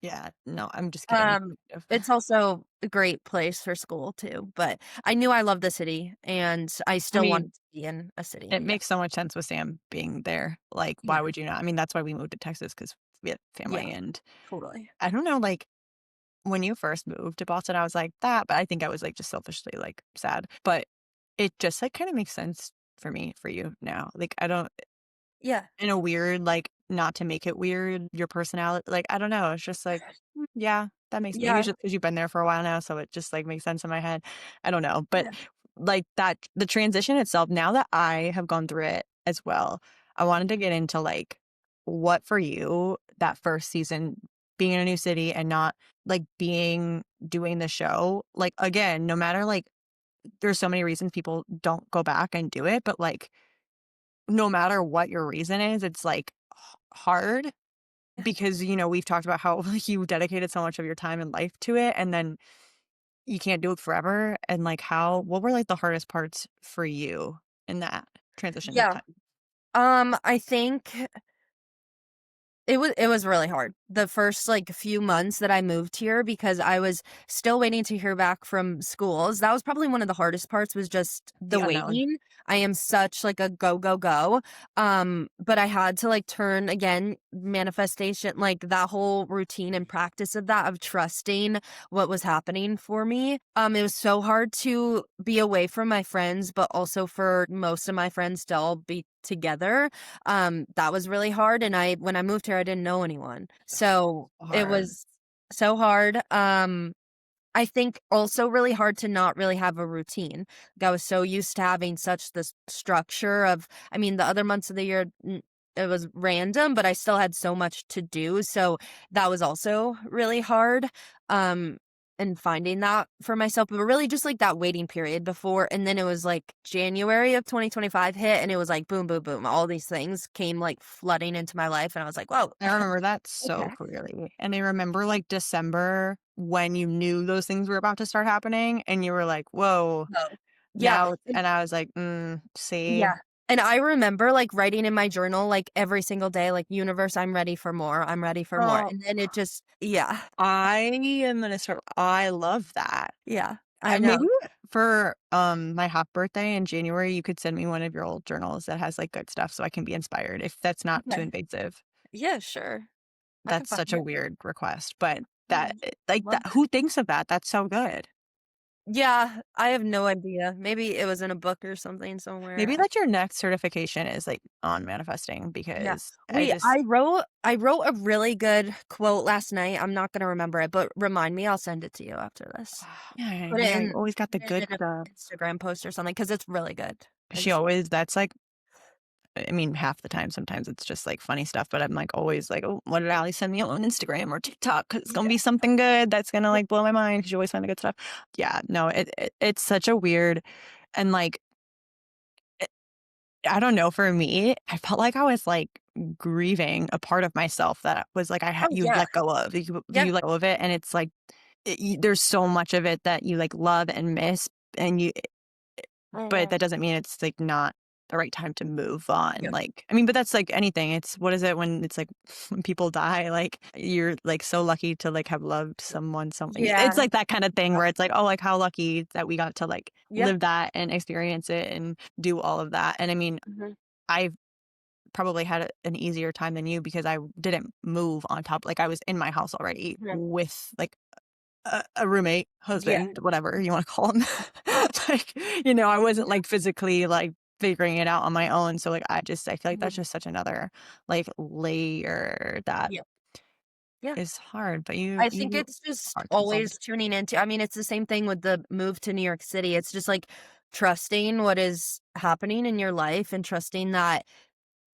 Yeah, no, I'm just kidding. Um, it's also a great place for school too, but I knew I loved the city, and I I still mean, wanted to be in a city, it yeah. makes so much sense with Sam being there. Like, why Yeah, would you not? I mean, that's why we moved to Texas because we had yeah, family. And totally. I don't know, like, when you first moved to Boston, I was like that, but I think I was like just selfishly like sad. But it just like kind of makes sense for me, for you now. Like, I don't, Yeah, in a weird, like, not to make it weird, your personality, like, I don't know. It's just like, yeah, that makes, maybe it's yeah, just because you've been there for a while now. So it just like makes sense in my head. I don't know. But yeah, like that, the transition itself, now that I have gone through it as well, I wanted to get into like what for you that first season being in a new city and not like doing the show. Like, again, no matter like, there's so many reasons people don't go back and do it, but like, no matter what your reason is, it's like hard yeah. because, we've talked about how like you dedicated so much of your time and life to it and then you can't do it forever. And like, what were like the hardest parts for you in that transition Yeah, time? I think it was really hard the first, like, few months that I moved here because I was still waiting to hear back from schools. That was probably one of the hardest parts was just the The unknown. waiting. I am such, like, a go, go, go, but I had to, like, turn again, manifestation like, that whole routine and practice of that, of trusting what was happening for me. It was so hard to be away from my friends, but also for most of my friends to all be together. That was really hard, and I when I moved here, I didn't know anyone. So, it Hard. was so hard. I think also really hard to not really have a routine. Like, I was so used to having such this structure of I mean, the other months of the year, it was random, but I still had so much to do, so that was also really hard, um, and finding that for myself, but really just, like, that waiting period before and then it was, like, January of 2025 hit, and it was like, boom, boom, boom, all these things came, like, flooding into my life, and I was like, "Whoa, I remember that so okay." clearly. And I remember like December when you knew those things were about to start happening and you were like, whoa, So yeah, now, and I was like, see. yeah, and I remember, like, writing in my journal, like, every single day, like, "Universe, I'm ready for more," Oh, and then it just yeah, I am gonna start, I love that. yeah, I know. Maybe for, my half birthday in January, you could send me one of your old journals that has, like, good stuff so I can be inspired if that's not too Okay. invasive. Yeah, sure. I can That's find such a it. weird request, but Yeah, like, love that, that. who thinks of that? That's so good. Yeah, I have no idea. Maybe it was in a book or something somewhere. Maybe that's your next certification is, like, on manifesting Yeah. because I Wait, just I wrote a really good quote last night. I'm not gonna remember it, but remind me, I'll send it to you after this. yeah, yeah, you always got the Put it good in an stuff. Instagram post or something because it's really good. I She just always that's, like, I mean, half the time, sometimes it's just, like, funny stuff, but I'm, like, always like, "Oh, what did Allie send me on Instagram or TikTok? Because it's gonna yeah. be something good that's gonna, like, blow my mind." 'Cause you always find the good stuff. Yeah, no, it's such a weird and, like, eh, I don't know, for me, I felt like I was, like, grieving a part of myself that was, like, Oh, you yeah. let go of. Yeah. You let go of it, and it's, like, there's so much of it that you, like, love and miss, and but Mhm. that doesn't mean it's, like, not the right time to move on, Yeah. like, I mean, but that's like anything, it's what is it when it's, like, when people die, like, you're, like, so lucky to, like, have loved someone, something it's Yeah. like that kinda thing where it's like, "Oh, like, how lucky that we got to, like, Yeah. live that and experience it and do all of that," and I mean, Mhm. I've probably had an easier time than you because I didn't move on top, like, I was in my house already Yeah. with, like, a roommate, Yeah. husband, whatever you wanna call him. Like, I wasn't, like, physically, like, figuring it out on my own, so, like, I feel like that's Mhm. just such another, like, layer that Yeah. Yeah. is hard, but I think you it's just problem solved. always tuning into I mean, it's the same thing with the move to New York City. It's just, like, trusting what is happening in your life and trusting that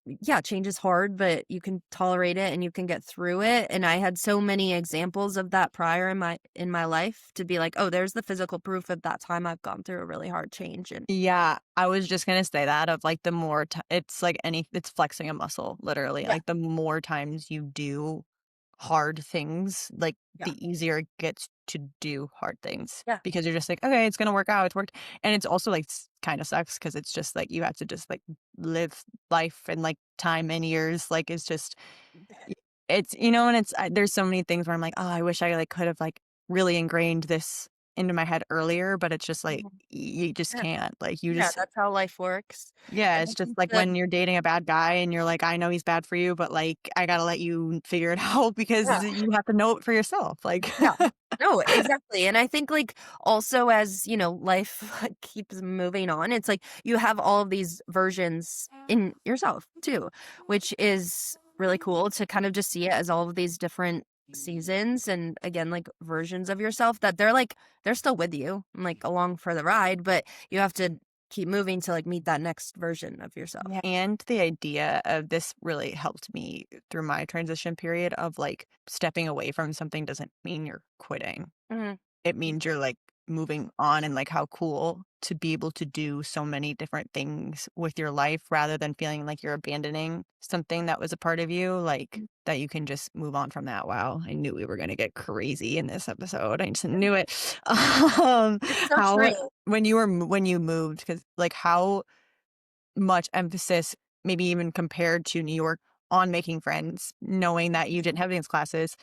yeah, change is hard, but you can tolerate it and you can get through it. And I had so many examples of that prior in my life to be like, oh, there's the physical proof of that time I've gone through a really hard change. And Yeah, I was just gonna say that of, like, the more ti it's like it's flexing a muscle, literally, yeah, like, the more times you do hard things, like, yeah, the easier it gets to do hard things yeah, because you're just like, "Okay, it's gonna work out, it's worked," and it's also, like, kinda sucks because it's just, like, you have to just, like, live life and, like, time and years, like, it's just y it's and it's there's so many things where I'm like, "Oh, I wish I, like, could have, like, really ingrained this into my head earlier," but it's just like, mhm, you just yeah, can't, like, you yeah. just That's how life works. yeah, And it's I just think like that when you're dating a bad guy and you're like, "I know he's bad for you, but, like, I gotta let you figure it out because yeah. you have to know it for yourself." Like Yeah. No, exactly, and I think, like, also as, life, like, keeps moving on, it's like you have all of these versions in yourself too, which is really cool to kind of just see it as all of these different seasons and, again, like, versions of yourself that they're still with you, and, like, along for the ride, but you have to keep moving to, like, meet that next version of Yeah, yourself. and the idea of this really helped me through my transition period of, like, stepping away from something doesn't mean you're quitting. Mhm. It means you're, like, moving on and, like, how cool to be able to do so many different things with your life rather than feeling like you're abandoning something that was a part of you, like, that you can just move on from that. Wow, I knew we were gonna get crazy in this episode. I just knew it. Um, It's so how true. when you moved, because like, how much emphasis, maybe even compared to New York, on making friends, knowing that you didn't have dance classes,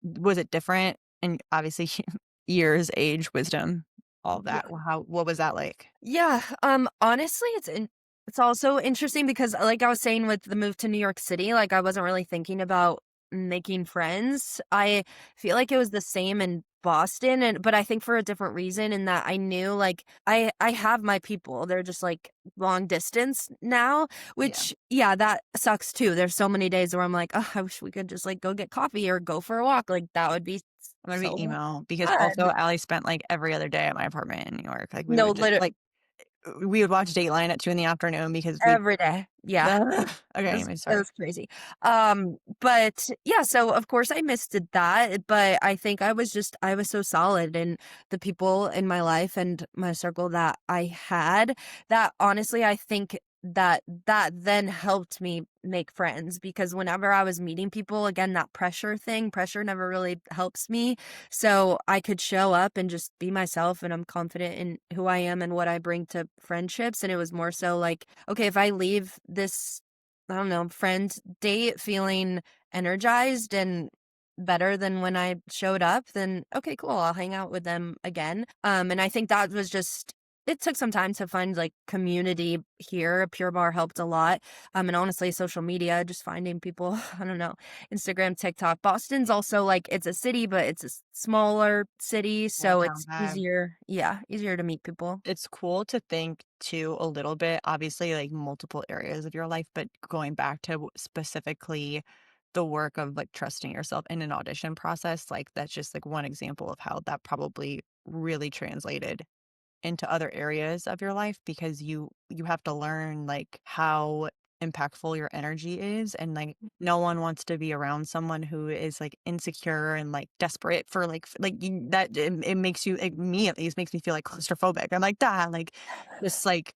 was it different? And obviously years, age, wisdom, all of that. What was that like? Yeah, honestly, it's also interesting because, like I was saying with the move to New York City, like, I wasn't really thinking about making friends. I feel like it was the same in Boston, but I think for a different reason in that I knew, like, I have my people. They're just, like, long distance now, Yeah. which, yeah, that sucks too. There's so many days where I'm like, "Oh, I wish we could just, like, go get coffee or go for a walk." Like, that would be I'm gonna be so emo because also fun. Allie spent, like, every other day at my apartment in New York. Like, we No, would just literally. we would watch Dateline at 2 in the afternoon because we Every day. Yeah. okay, It was anyway, it sorry. was crazy. But yeah, so of course I missed that, but I was so solid in the people in my life and my circle that I had that honestly I think that then helped me make friends because whenever I was meeting people, again, that pressure never really helps me. So I could show up and just be myself and I'm confident in who I am and what I bring to friendships. And it was more so like, okay, if I leave this, I don't know, friend date feeling energized and better than when I showed up, then okay, cool. I'll hang out with them again. And I think that was just it took some time to find like community here. Pure Bar helped a lot. And honestly, social media, just finding people, I don't know, Instagram, TikTok. Boston's also like it's a city, but it's a smaller city, Small so town it's vibe. easier. Yeah, easier to meet people. It's cool to think too a little bit, obviously, like, multiple areas of your life, but going back to specifically the work of, like, trusting yourself in an audition process, like, that's just, like, one example of how that probably really translated into other areas of your life because you have to learn, like, how impactful your energy is, and, like, no one wants to be around someone who is, like, insecure and, like, desperate for, you that it makes you me at least makes me feel, like, claustrophobic. I'm like, "Da," like, just, like,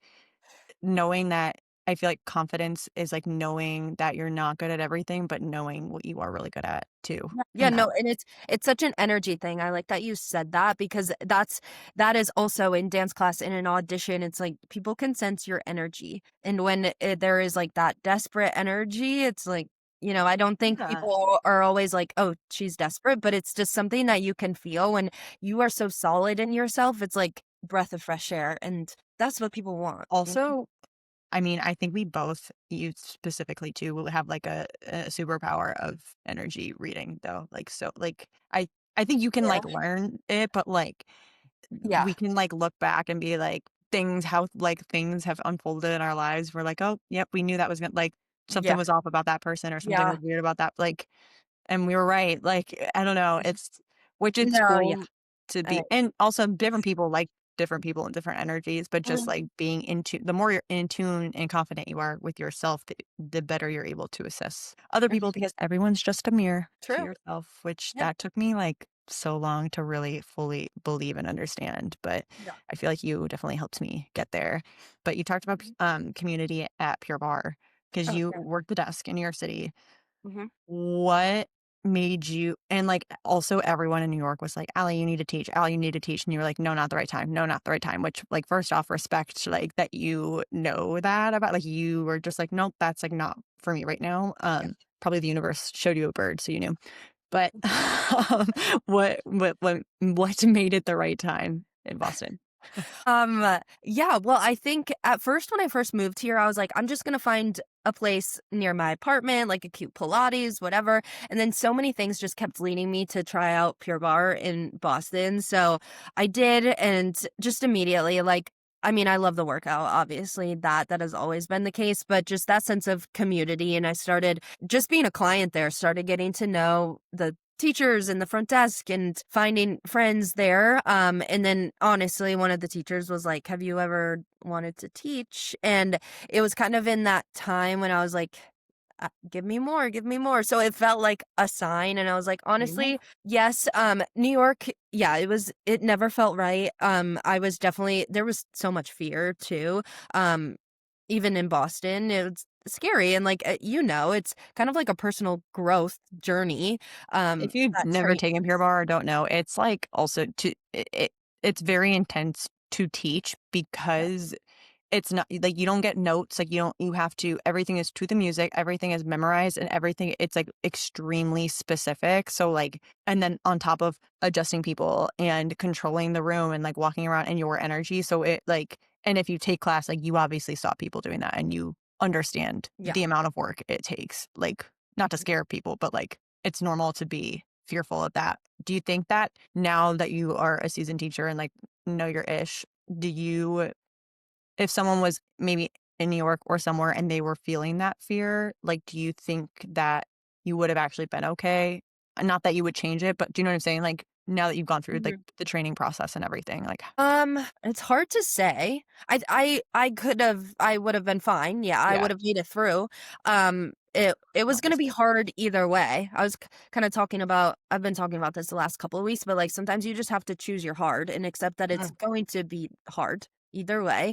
knowing that I feel like confidence is, like, knowing that you're not good at everything, but knowing what you are really good at too, Yeah, yeah, and that no, and it's such an energy thing. I like that you said that because that is also in dance class in an audition. It's like people can sense your energy, and when there is like that desperate energy, it's like I don't think yeah. people are always like, "Oh, she's desperate," but it's just something that you can feel when you are so solid in yourself. It's like breath of fresh air, and that's what people want. Also, I mean, I think we both, you specifically too, will have like a superpower of energy reading though. Like so like I think you can Yeah, like learn it, but like yeah, we can like look back and be like things have unfolded in our lives. We're like, oh yep, we knew that was gonna like something yeah, was off about that person or something yeah. was weird about that. Like and we were right. Like I don't know. It's which it's No, yeah. cool to be and also different people like different people and different energies, but just Mhm. like being into the more you're in tune and confident you are with yourself, the better you're able to assess other Mhm. people because everyone's just a mirror to True. yourself, which Yeah. that took me like so long to really fully believe and understand. But Yeah. I feel like you definitely helped me get there. But you talked about Mhm. community at Pure Bar because Oh, you yeah. worked the desk in New York City. Mhm. What made you and, like, also everyone in New York was like, "Allie, you need to teach. Allie, you need to teach." And you were like, "No, not the right time. No, not the right time," which, like, first off, respect, like, that you know that about like, you were just like, "Nope, that's, like, not for me right now." Yeah. Probably the universe showed you a bird, so you knew. But, um, what made it the right time in Boston? Yeah, well, I think at first when I first moved here, I was like, I'm just gonna find a place near my apartment, like a cute Pilates, whatever. And then so many things just kept leading me to try out Pure Bar in Boston. So I did, and just immediately, like, I mean, I love the workout, obviously, that has always been the case, but just that sense of community. And I started just being a client there, started getting to know the teachers in the front desk and finding friends there. And then honestly, one of the teachers was like, "Have you ever wanted to teach?" And it was kind of in that time when I was like, give me more, give me more." So it felt like a sign. And I was like, Yeah. honestly, yes. New York, yeah, it never felt right. I was definitely, there was so much fear too. Um, Even in Boston, it's scary. And like, it's kind of like a personal growth journey. If you've That never train. taken Pure Barre or don't know, it's like also it's very intense to teach Yeah, because it's not like you don't get notes, like you have to everything is to the music, everything is memorized and everything it's like extremely specific. So like and then on top of adjusting people and controlling the room and like walking around in your energy. So it like and if you take class, like you obviously saw people doing that and you understand yeah. the amount of work it takes. Like not to scare people, but like it's normal to be fearful of that. Do you think that now that you are a seasoned teacher and like know your ish, do you if someone was maybe in New York or somewhere and they were feeling that fear, like, do you think that you would have actually been okay? Not that you would change it, but do you know what I'm saying? Like, now that you've gone through, like, Mhm. the training process and everything, like It's hard to say. I would have been fine. Yeah, I yeah. would have made it through. It was gonna be Obviously. hard either way. I was kinda talking about I've been talking about this the last couple of weeks, but, like, sometimes you just have to choose your hard and accept that it's Mm, going to be hard either way.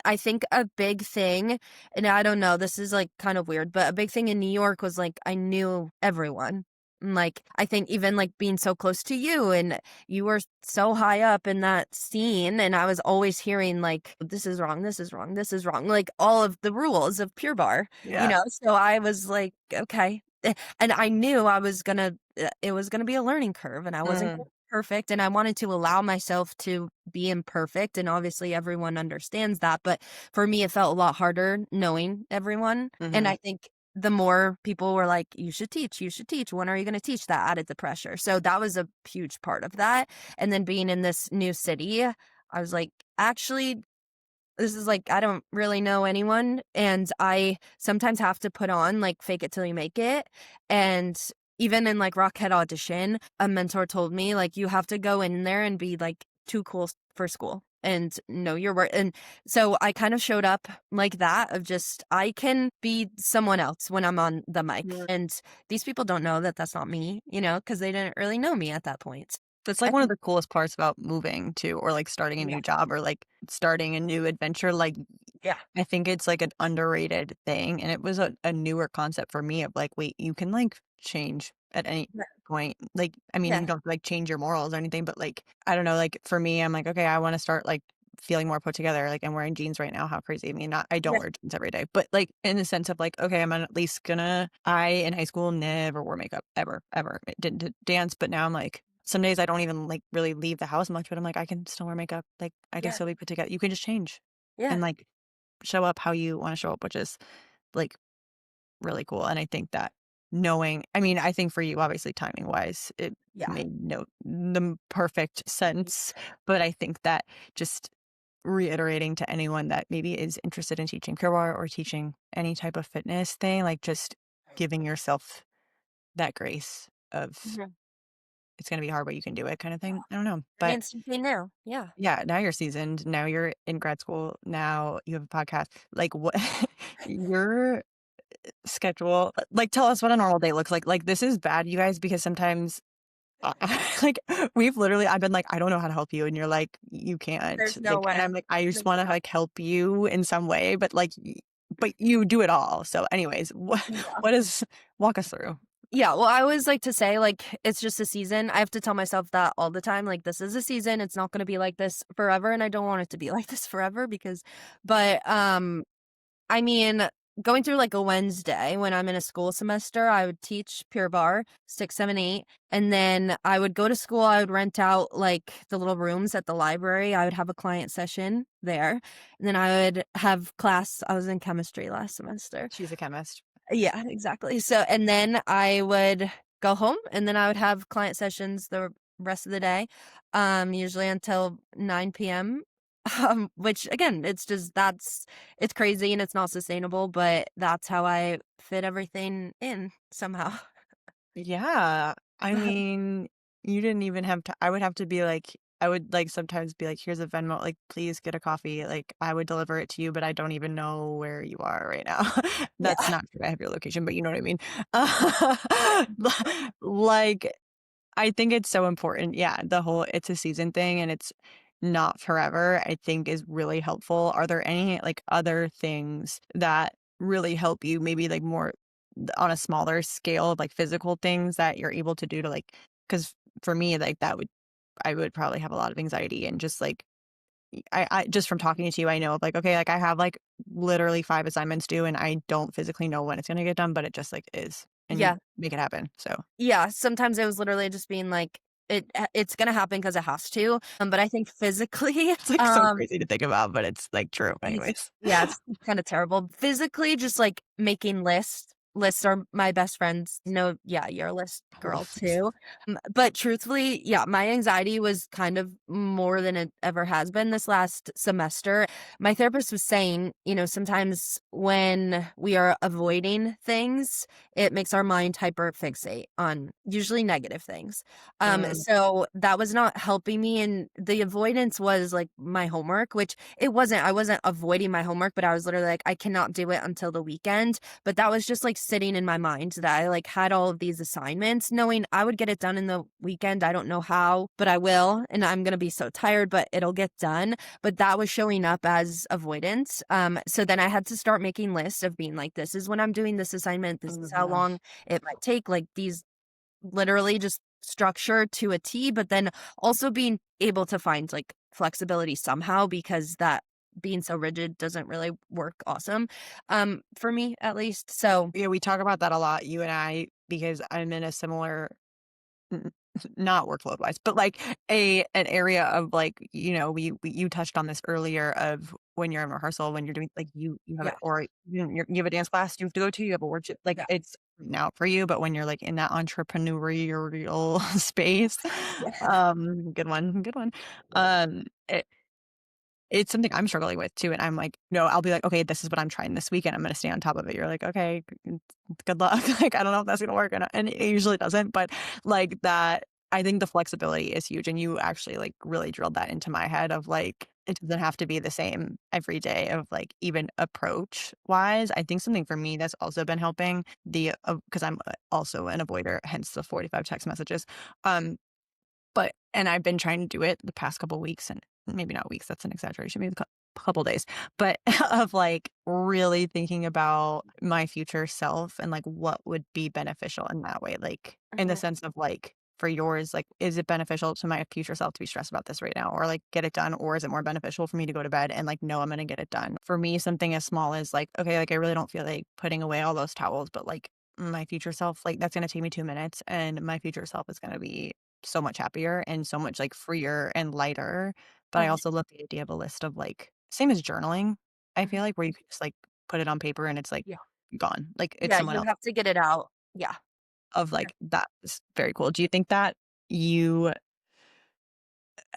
I think a big thing, and I don't know, this is, like, kind of weird, but a big thing in New York was, like, I knew everyone. And, like, I think even, like, being so close to you, and you were so high up in that scene, and I was always hearing, like, "This is wrong, this is wrong, this is wrong," like, all of the rules of Pure Barre, yeah. So I was like, "Okay." And I knew it was gonna be a learning curve, and I wasn't gonna Mm, be perfect, and I wanted to allow myself to be imperfect, and obviously everyone understands that, but for me, it felt a lot harder knowing everyone, and mhm. I think the more people were like, you should teach, when are you gonna teach?" That added the pressure, so that was a huge part of that. And then being in this new city, I was like, "Actually, this is like, I don't really know anyone." And I sometimes have to put on, like, fake it till you make it. And even in, like, Rockhead audition, a mentor told me, like, "You have to go in there and be, like, too cool for school and know your worth." And so I kind of showed up like that, of just, I can be someone else when I'm on the mic. Mm. And these people don't know that that's not me, because they didn't really know me at that point. That's I like one of think the coolest parts about moving too, or like starting a yeah, new job or like starting a new adventure. Like yeah, I think it's like an underrated thing. And it was a newer concept for me of like, wait, you can like change at any yeah, point. Like, I mean, yeah, you don't like change your morals or anything, but like, I don't know, like for me, I'm like, okay, I want to start like feeling more put together. Like I'm wearing jeans right now. How crazy. I mean, not, I don't yeah, wear jeans every day, but like in the sense of like, okay, I'm at least gonna, I in high school never wore makeup ever, ever. It didn't dance, but now I'm like, some days I don't even like really leave the house much, but I'm like, I can still wear makeup. Like I can yeah, still be put together. You can just change yeah, and like show up how you wanna show up, which is, like, really cool, and I think that knowing I mean, I think for you, obviously, timing-wise, it yeah. made no the perfect sense, but I think that just reiterating to anyone that maybe is interested in teaching Pure Barre or teaching any type of fitness thing, like, just giving yourself that grace of Mhm. it's gonna be hard, but you can do it kind of thing. I don't know. But Remains to be now. Yeah. yeah, now you're seasoned. Now you're in grad school. Now you have a podcast. Like what your schedule like tell us what a normal day looks like. Like this is bad, you guys, because sometimes uh, like we've literally I've been like, I don't know how to help you. And you're like, you can't. There's no Like, way. and I'm like, I just There's want to no like help you in some way, but like but you do it all. So anyways, yeah. what is walk us through? Yeah, well, I always like to say, like, it's just a season. I have to tell myself that all the time, like, this is a season, it's not gonna be like this forever, and I don't want it to be like this forever because I mean, going through, like, a Wednesday when I'm in a school semester, I would teach Pure Barre, 6, 7, 8, and then I would go to school, I would rent out, like, the little rooms at the library, I would have a client session there, and then I would have class I was in chemistry last semester. She's a chemist. Yeah, exactly. So and then I would go home, and then I would have client sessions the rest of the day, usually until 9 p.m., which again, it's just it's crazy and it's not sustainable, but that's how I fit everything in somehow. Yeah. I mean, you didn't even have to I would have to be like I would like sometimes be like, here's a Venmo, like please get a coffee. Like I would deliver it to you, but I don't even know where you are right now. That's Yeah. not true. I have your location, but you know what I mean. Like I think it's so important. Yeah, the whole it's a season thing and it's not forever, I think is really helpful. Are there any like other things that really help you maybe like more on a smaller scale of like physical things that you're able to do to like cuz for me like that would I would probably have a lot of anxiety and just like I just from talking to you I know like okay like I have like literally 5 assignments due and I don't physically know when it's going to get done but it just like is and you Yeah. make it happen. So Yeah, sometimes it was literally just being like, it's gonna happen because it has to, but I think physically, it's like so crazy to think about, but it's like true It's anyways. yeah, it's kinda terrible. Physically, just, like, making lists. Lists are my best friends. No, yeah, you're a list girl too. But truthfully, yeah, my anxiety was kind of more than it ever has been this last semester. My therapist was saying, sometimes when we are avoiding things, it makes our mind hyperfixate on usually negative things. Mm, So that was not helping me, and the avoidance was, like, my homework, which I wasn't avoiding my homework, but I was literally like, I cannot do it until the weekend. But that was just like sitting in my mind that I like had all of these assignments, knowing I would get it done in the weekend. I don't know how, but I will. And I'm going to be so tired, but it'll get done. But that was showing up as avoidance. So then I had to start making lists of being like, this is when I'm doing this assignment. This is how mhm. long it might take. Like these literally just structure to a T, but then also being able to find like flexibility somehow because that being so rigid doesn't really work awesome for me at least. So, Yeah, we talk about that a lot, you and I, because I'm in a similar N not workload wise, but like an area of like, we you touched on this earlier of when you're in rehearsal, when you're doing like you have it yeah. or you have a dance class you have to go to, you have a worship, like Yeah. it's now for you, but when you're like in that entrepreneurial space, Yeah. good one, good one. It it's something I'm struggling with too, and I'm like, no, I'll be like, okay, this is what I'm trying this weekend. I'm gonna stay on top of it. You're like, okay, good luck. Like, I don't know if that's gonna work, and it usually doesn't. But like that, I think the flexibility is huge, and you actually like really drilled that into my head of like, it doesn't have to be the same every day. Of like even approach wise, I think something for me that's also been helping the because I'm also an avoider, hence the 45 text messages. Um, but and I've been trying to do it the past couple weeks and maybe not weeks, that's an exaggeration, maybe a couple days, but of like really thinking about my future self and like what would be beneficial in that way. Like in the Mhm. sense of like for yours, like is it beneficial to my future self to be stressed about this right now or like get it done? Or is it more beneficial for me to go to bed and like know I'm gonna get it done? For me, something as small as like, okay, like I really don't feel like putting away all those towels, but like my future self, like that's gonna take me 2 minutes and my future self is gonna be so much happier and so much, like, freer and lighter, but I Mhm. also love the idea of a list of, like same as journaling, I Mhm. feel like, where you can just, like, put it on paper and it's, like, Yeah. gone, like, it's Yeah, someone you else have to get it out. Yeah. of, like, that is very cool. Do you think that you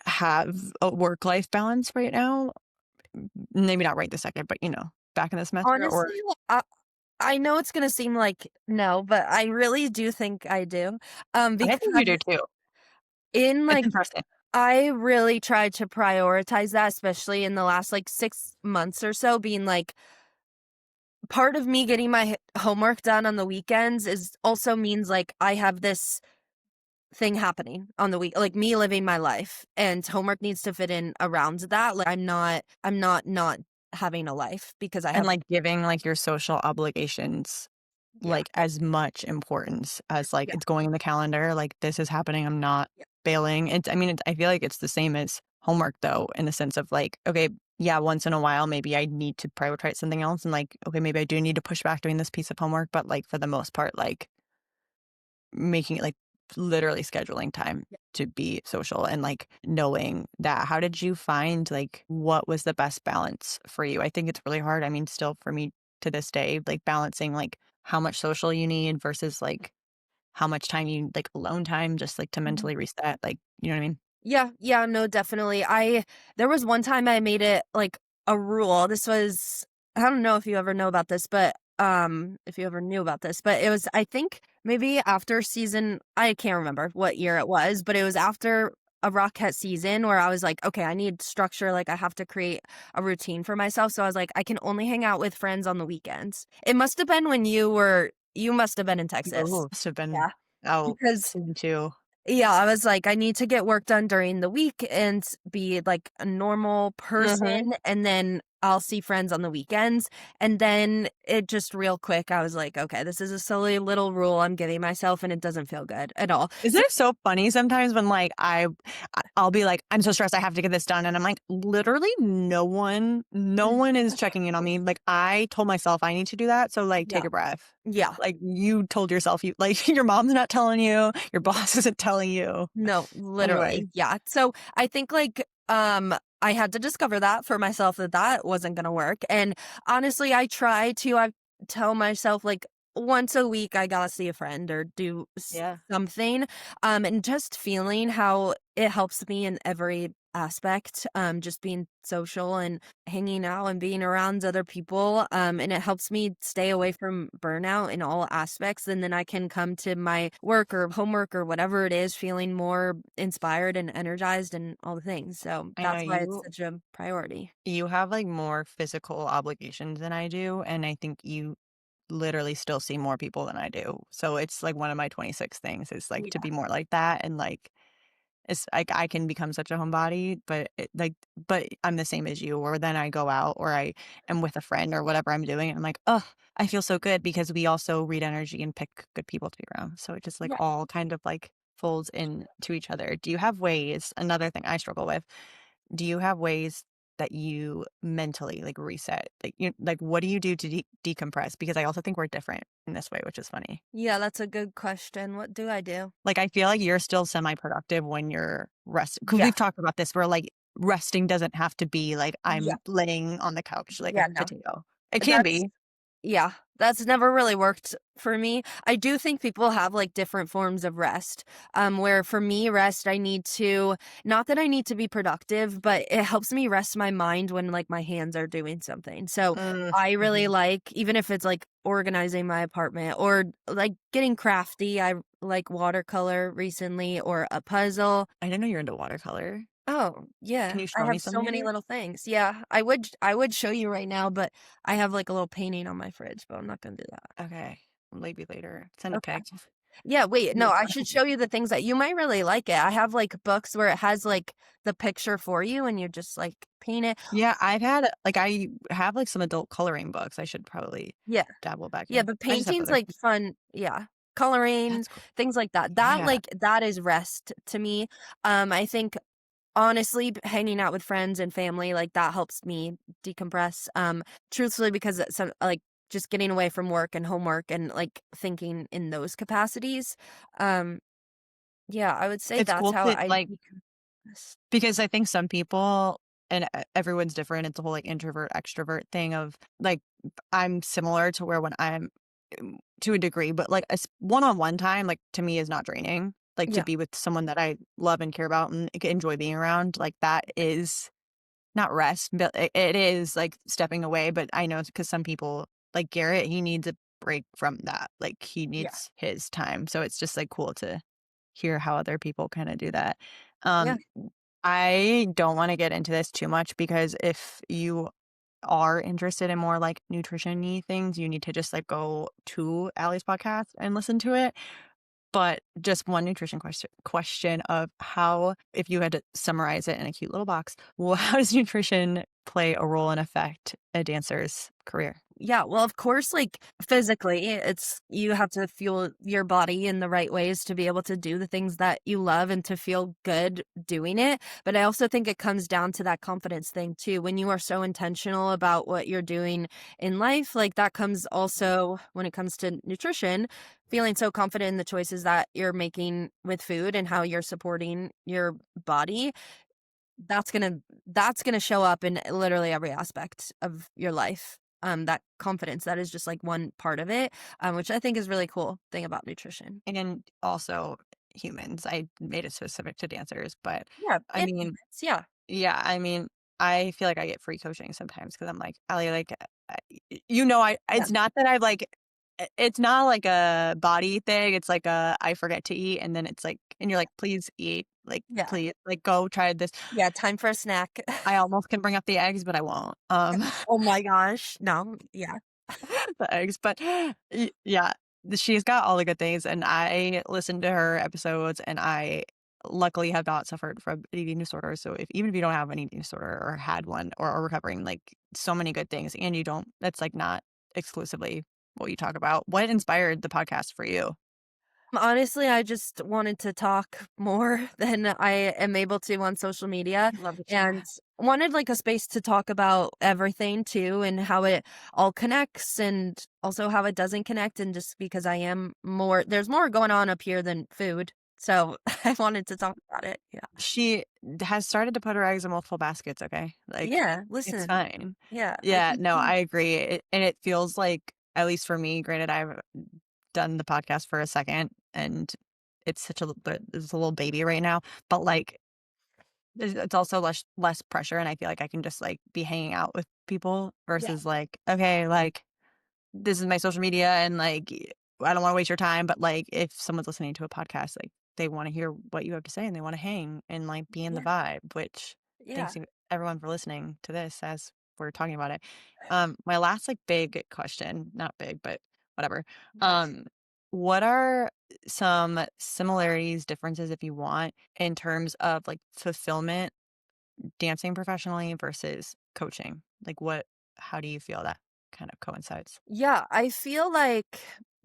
have a work-life balance right now? Maybe not right this second, but, back in the semester or Honestly, I know it's gonna seem like no, but I really do think I do. I think you do Because too. In, It's like interesting. I really tried to prioritize that, especially in the last, like, 6 months or so, being like, part of me getting my homework done on the weekends is also means, like, I have this thing happening on the week like, me living my life, and homework needs to fit in around that, like, I'm not having a life because I And, have like, giving, like, your social obligations, yeah, like, as much importance as, like, yeah, it's going in the calendar, like, "This is happening, I'm not yeah, failing." It's I mean, I feel like it's the same as homework, though, in the sense of, like, okay, yeah, once in a while, maybe I need to prioritize something else and, like, okay, maybe I do need to push back doing this piece of homework, but, like, for the most part, like, making it, like, literally scheduling time yeah. to be social and, like, knowing that. How did you find, like, what was the best balance for you? I think it's really hard. I mean, still for me to this day, like, balancing, like, how much social you need versus, like, how much time you like, alone time just, like, to Mhm. mentally reset, like, you know what I mean? Yeah, yeah, no, definitely. I There was one time I made it like a rule. This was I don't know if you ever know about this, but if you ever knew about this, but it was I think maybe after season I can't remember what year it was, but it was after a Rockette season where I was like, okay, I need structure, like I have to create a routine for myself. So I was like, I can only hang out with friends on the weekends. It must have been when you must have been in Texas. Ooh, must have been Yeah. oh, Because season 2. yeah, I was like, I need to get work done during the week and be like a normal Mhm. person, and then I'll see friends on the weekends. And then it just real quick, I was like, okay, this is a silly little rule I'm giving myself, and it doesn't feel good at all. Isn't So, it so funny sometimes when, like, I'll be like, "I'm so stressed, I have to get this done," and I'm like, "Literally no one is checking in on me." Like, I told myself I need to do that, so, like, yeah, take a breath. yeah, Like, you told yourself you like, your mom's not telling you, your boss isn't telling you. no, Anyway, literally, yeah. So I think like, I had to discover that for myself that that wasn't gonna work. And honestly, I tell myself like once a week I gotta see a friend or do yeah. something. And just feeling how it helps me in every aspect, just being social and hanging out and being around other people. And it helps me stay away from burnout in all aspects. And then I can come to my work or homework or whatever it is feeling more inspired and energized and all the things. So I know that's why it's you such a priority. you have, like, more physical obligations than I do, and I think you literally still see more people than I do. So it's, like, one of my 26 things is, like, to Yeah. be more like that and, like, it's like I can become such a homebody, but I'm the same as you, or then I go out or I am with a friend or whatever I'm doing, and I'm like, oh, I feel so good," because we also read energy and pick good people to be around. So it just, like, Yeah. all kind of, like, folds into each other. Do you have ways another thing I struggle with, do you have ways that you mentally, like, reset? Like, what do you do to decompress? Because I also think we're different in this way, which is funny. Yeah, that's a good question. What do I do? Like, I feel like you're still semi-productive when you're resting. Because 'cause Yeah. we've talked about this where, like, resting doesn't have to be, like, Yeah. I'm laying on the couch like a Yeah, no. potato. It can That's be. Yeah, that's never really worked for me. I do think people have, like, different forms of rest, where for me, rest, I need to not that I need to be productive, but it helps me rest my mind when, like, my hands are doing something. So, I really Mhm. like even if it's, like, organizing my apartment or, like, getting crafty, I like watercolor recently or a puzzle. I didn't know you're into watercolor. Oh, Can yeah, you I show me have some so many later? little things. Yeah, I would show you right now, but I have, like, a little painting on my fridge, but I'm not gonna do that. Okay. Maybe later. Send a Okay. pic. Yeah, wait, no, That's I should fine. show you the things that you might really like it. I have, like, books where it has, like, the picture for you and you just, like, paint it. Yeah, I have, like, some adult coloring books I should probably Yeah. dabble back Yeah, in. but I just have painting's, other like, fun yeah. Coloring, That's cool. things like that. Yeah. That is rest to me. I think honestly, hanging out with friends and family, like, that helps me decompress, truthfully, because it's some like, just getting away from work and homework and, like, thinking in those capacities. Um, yeah, I would say It's that's cool how to, I like decompress. because I think some people and everyone's different. It's a whole, like, introvert, extrovert thing of, like, I'm similar to where when I'm to a degree, but, like, one-on-one time, like, to me is not draining. Like, to Yeah, be with someone that I love and care about and enjoy being around, like, that is not rest, but it is, like, stepping away, but I know because some people like Garrett, he needs a break from that. Like, he yeah. needs his time. So it's just, like, cool to hear how other people kind of do that. Yeah. Um, I don't want to get into this too much because if you are interested in more like nutrition-y things, you need to just like go to Allie's podcast and listen to it. But just one nutrition question of how, if you had to summarize it in a cute little box, well, how does nutrition play a role and affect a dancer's career? Yeah, well, of course, like, physically, it's you have to fuel your body in the right ways to be able to do the things that you love and to feel good doing it, but I also think it comes down to that confidence thing too. When you are so intentional about what you're doing in life, like, that comes also when it comes to nutrition, feeling so confident in the choices that you're making with food and how you're supporting your body, that's gonna that's gonna show up in literally every aspect of your life. That confidence, that is just like one part of it, which I think is really cool thing about nutrition. And also humans. I made it specific to dancers, but Yeah, I and mean, humans, yeah, yeah, I mean, I feel like I get free coaching sometimes because I'm like, Allie, like, yeah, it's not that I've like, it's not like a body thing. It's like I forget to eat. And then it's like, and you're like, please eat, like, yeah, please, like, go try this. yeah, time for a snack. I almost can bring up the eggs, but I won't. Oh my gosh, no, yeah, The eggs, but yeah, she's got all the good things, and I listened to her episodes, and I luckily have not suffered from an eating disorder. So even if you don't have an eating disorder or had one or are recovering, like so many good things, and you don't, that's like not exclusively what you talk about. What inspired the podcast for you? honestly, I just wanted to talk more than I am able to on social media Love to and chat. wanted like a space to talk about everything too and how it all connects and also how it doesn't connect. And just because I am more, there's more going on up here than food. So I wanted to talk about it. Yeah. She has started to put her eggs in multiple baskets. Okay, like Yeah. it's Listen. fine. Yeah. Like, Yeah, no, I agree. And it feels like, at least for me, granted, I've done the podcast for a second and it's such a it's a little baby right now, but like it's also less pressure and I feel like I can just like be hanging out with people yeah. versus like, okay, like this is my social media and like I don't want to waste your time, but like if someone's listening to a podcast, like they want to hear what you have to say and they want to hang and like be in the Yeah. vibe, which thanks Yeah. you everyone for listening to this as we're talking about it. My last like big question, not big, but whatever. Um, what are some similarities, differences if you want, in terms of like fulfillment dancing professionally versus coaching? Like how do you feel that kind of coincides? Yeah, I feel like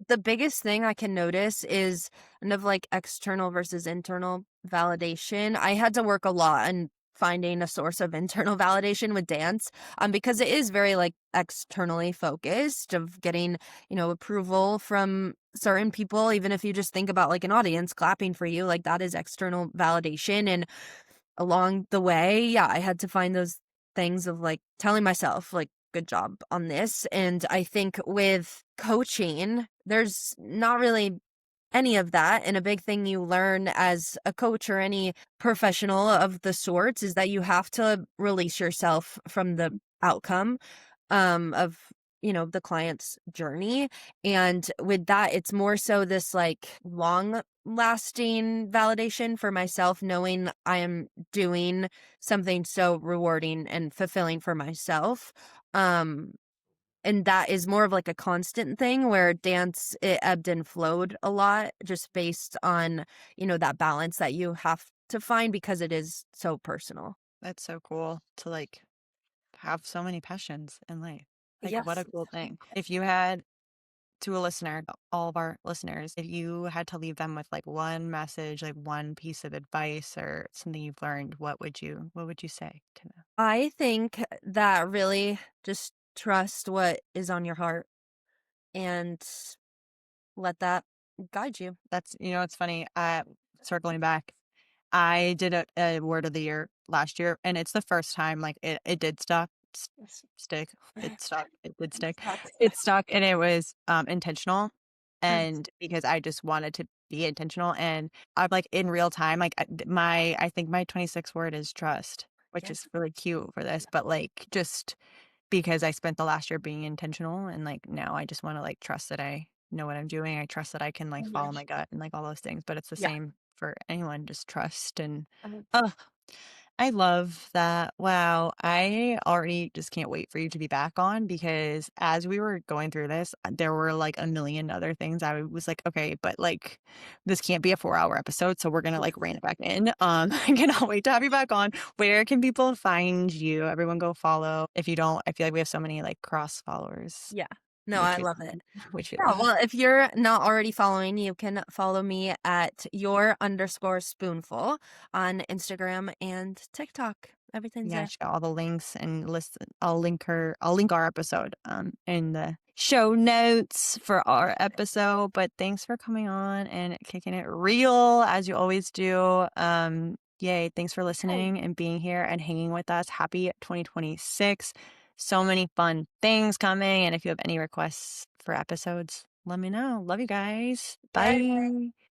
the biggest thing I can notice is kind of like external versus internal validation. I had to work a lot on finding a source of internal validation with dance because it is very like externally focused of getting, approval from certain people even if you just think about like an audience clapping for you like that is external validation and along the way, yeah, I had to find those things of like telling myself, like, good job on this. And I think with coaching, there's not really any of that. And a big thing you learn as a coach or any professional of the sorts is that you have to release yourself from the outcome of the client's journey. And with that it's more so this like long lasting validation for myself knowing I am doing something so rewarding and fulfilling for myself. um and that is more of like a constant thing where dance it ebbed and flowed a lot just based on that balance that you have to find because it is so personal. That's so cool to like have so many passions in life. Like, what Yes. a cool thing. If you had to a listener, all of our listeners, if you had to leave them with like one message, like one piece of advice or something you've learned, what would you say to them? I think that really just trust what is on your heart and let that guide you. It's funny. Circling back, I did a word of the year last year, and it's the first time like it did stick. It stuck. It did stick. Sucks. It stuck, and it was intentional, Nice. and because I just wanted to be intentional, and I'm like in real time, like I think my 26th word is trust, which Yeah. is really cute for this, but like just because I spent the last year being intentional, and like now I just want to like trust that I know what I'm doing. I trust that I can like follow Mhm. my gut and like all those things, but it's the Yeah. same for anyone, just trust and Um, oh, I love that. Wow. I already just can't wait for you to be back on because as we were going through this, there were like a million other things I was like, okay, but like this can't be a 4-hour episode. So we're gonna like rein it back in. I cannot wait to have you back on. Where can people find you? Everyone go follow. If you don't, I feel like we have so many like cross followers, yeah. No, which I we love it. which we Yeah, love. well, if you're not already following, you can follow me at your_spoonful on Instagram and TikTok. Everything's Yeah, there. she got all the links and listen. I'll link our episode in the show notes for our episode. But thanks for coming on and kicking it real as you always do. Yay, thanks for Hey. listening and being here and hanging with us. Happy 2026. So many fun things coming. And if you have any requests for episodes, let me know. Love you guys. Yay. Bye.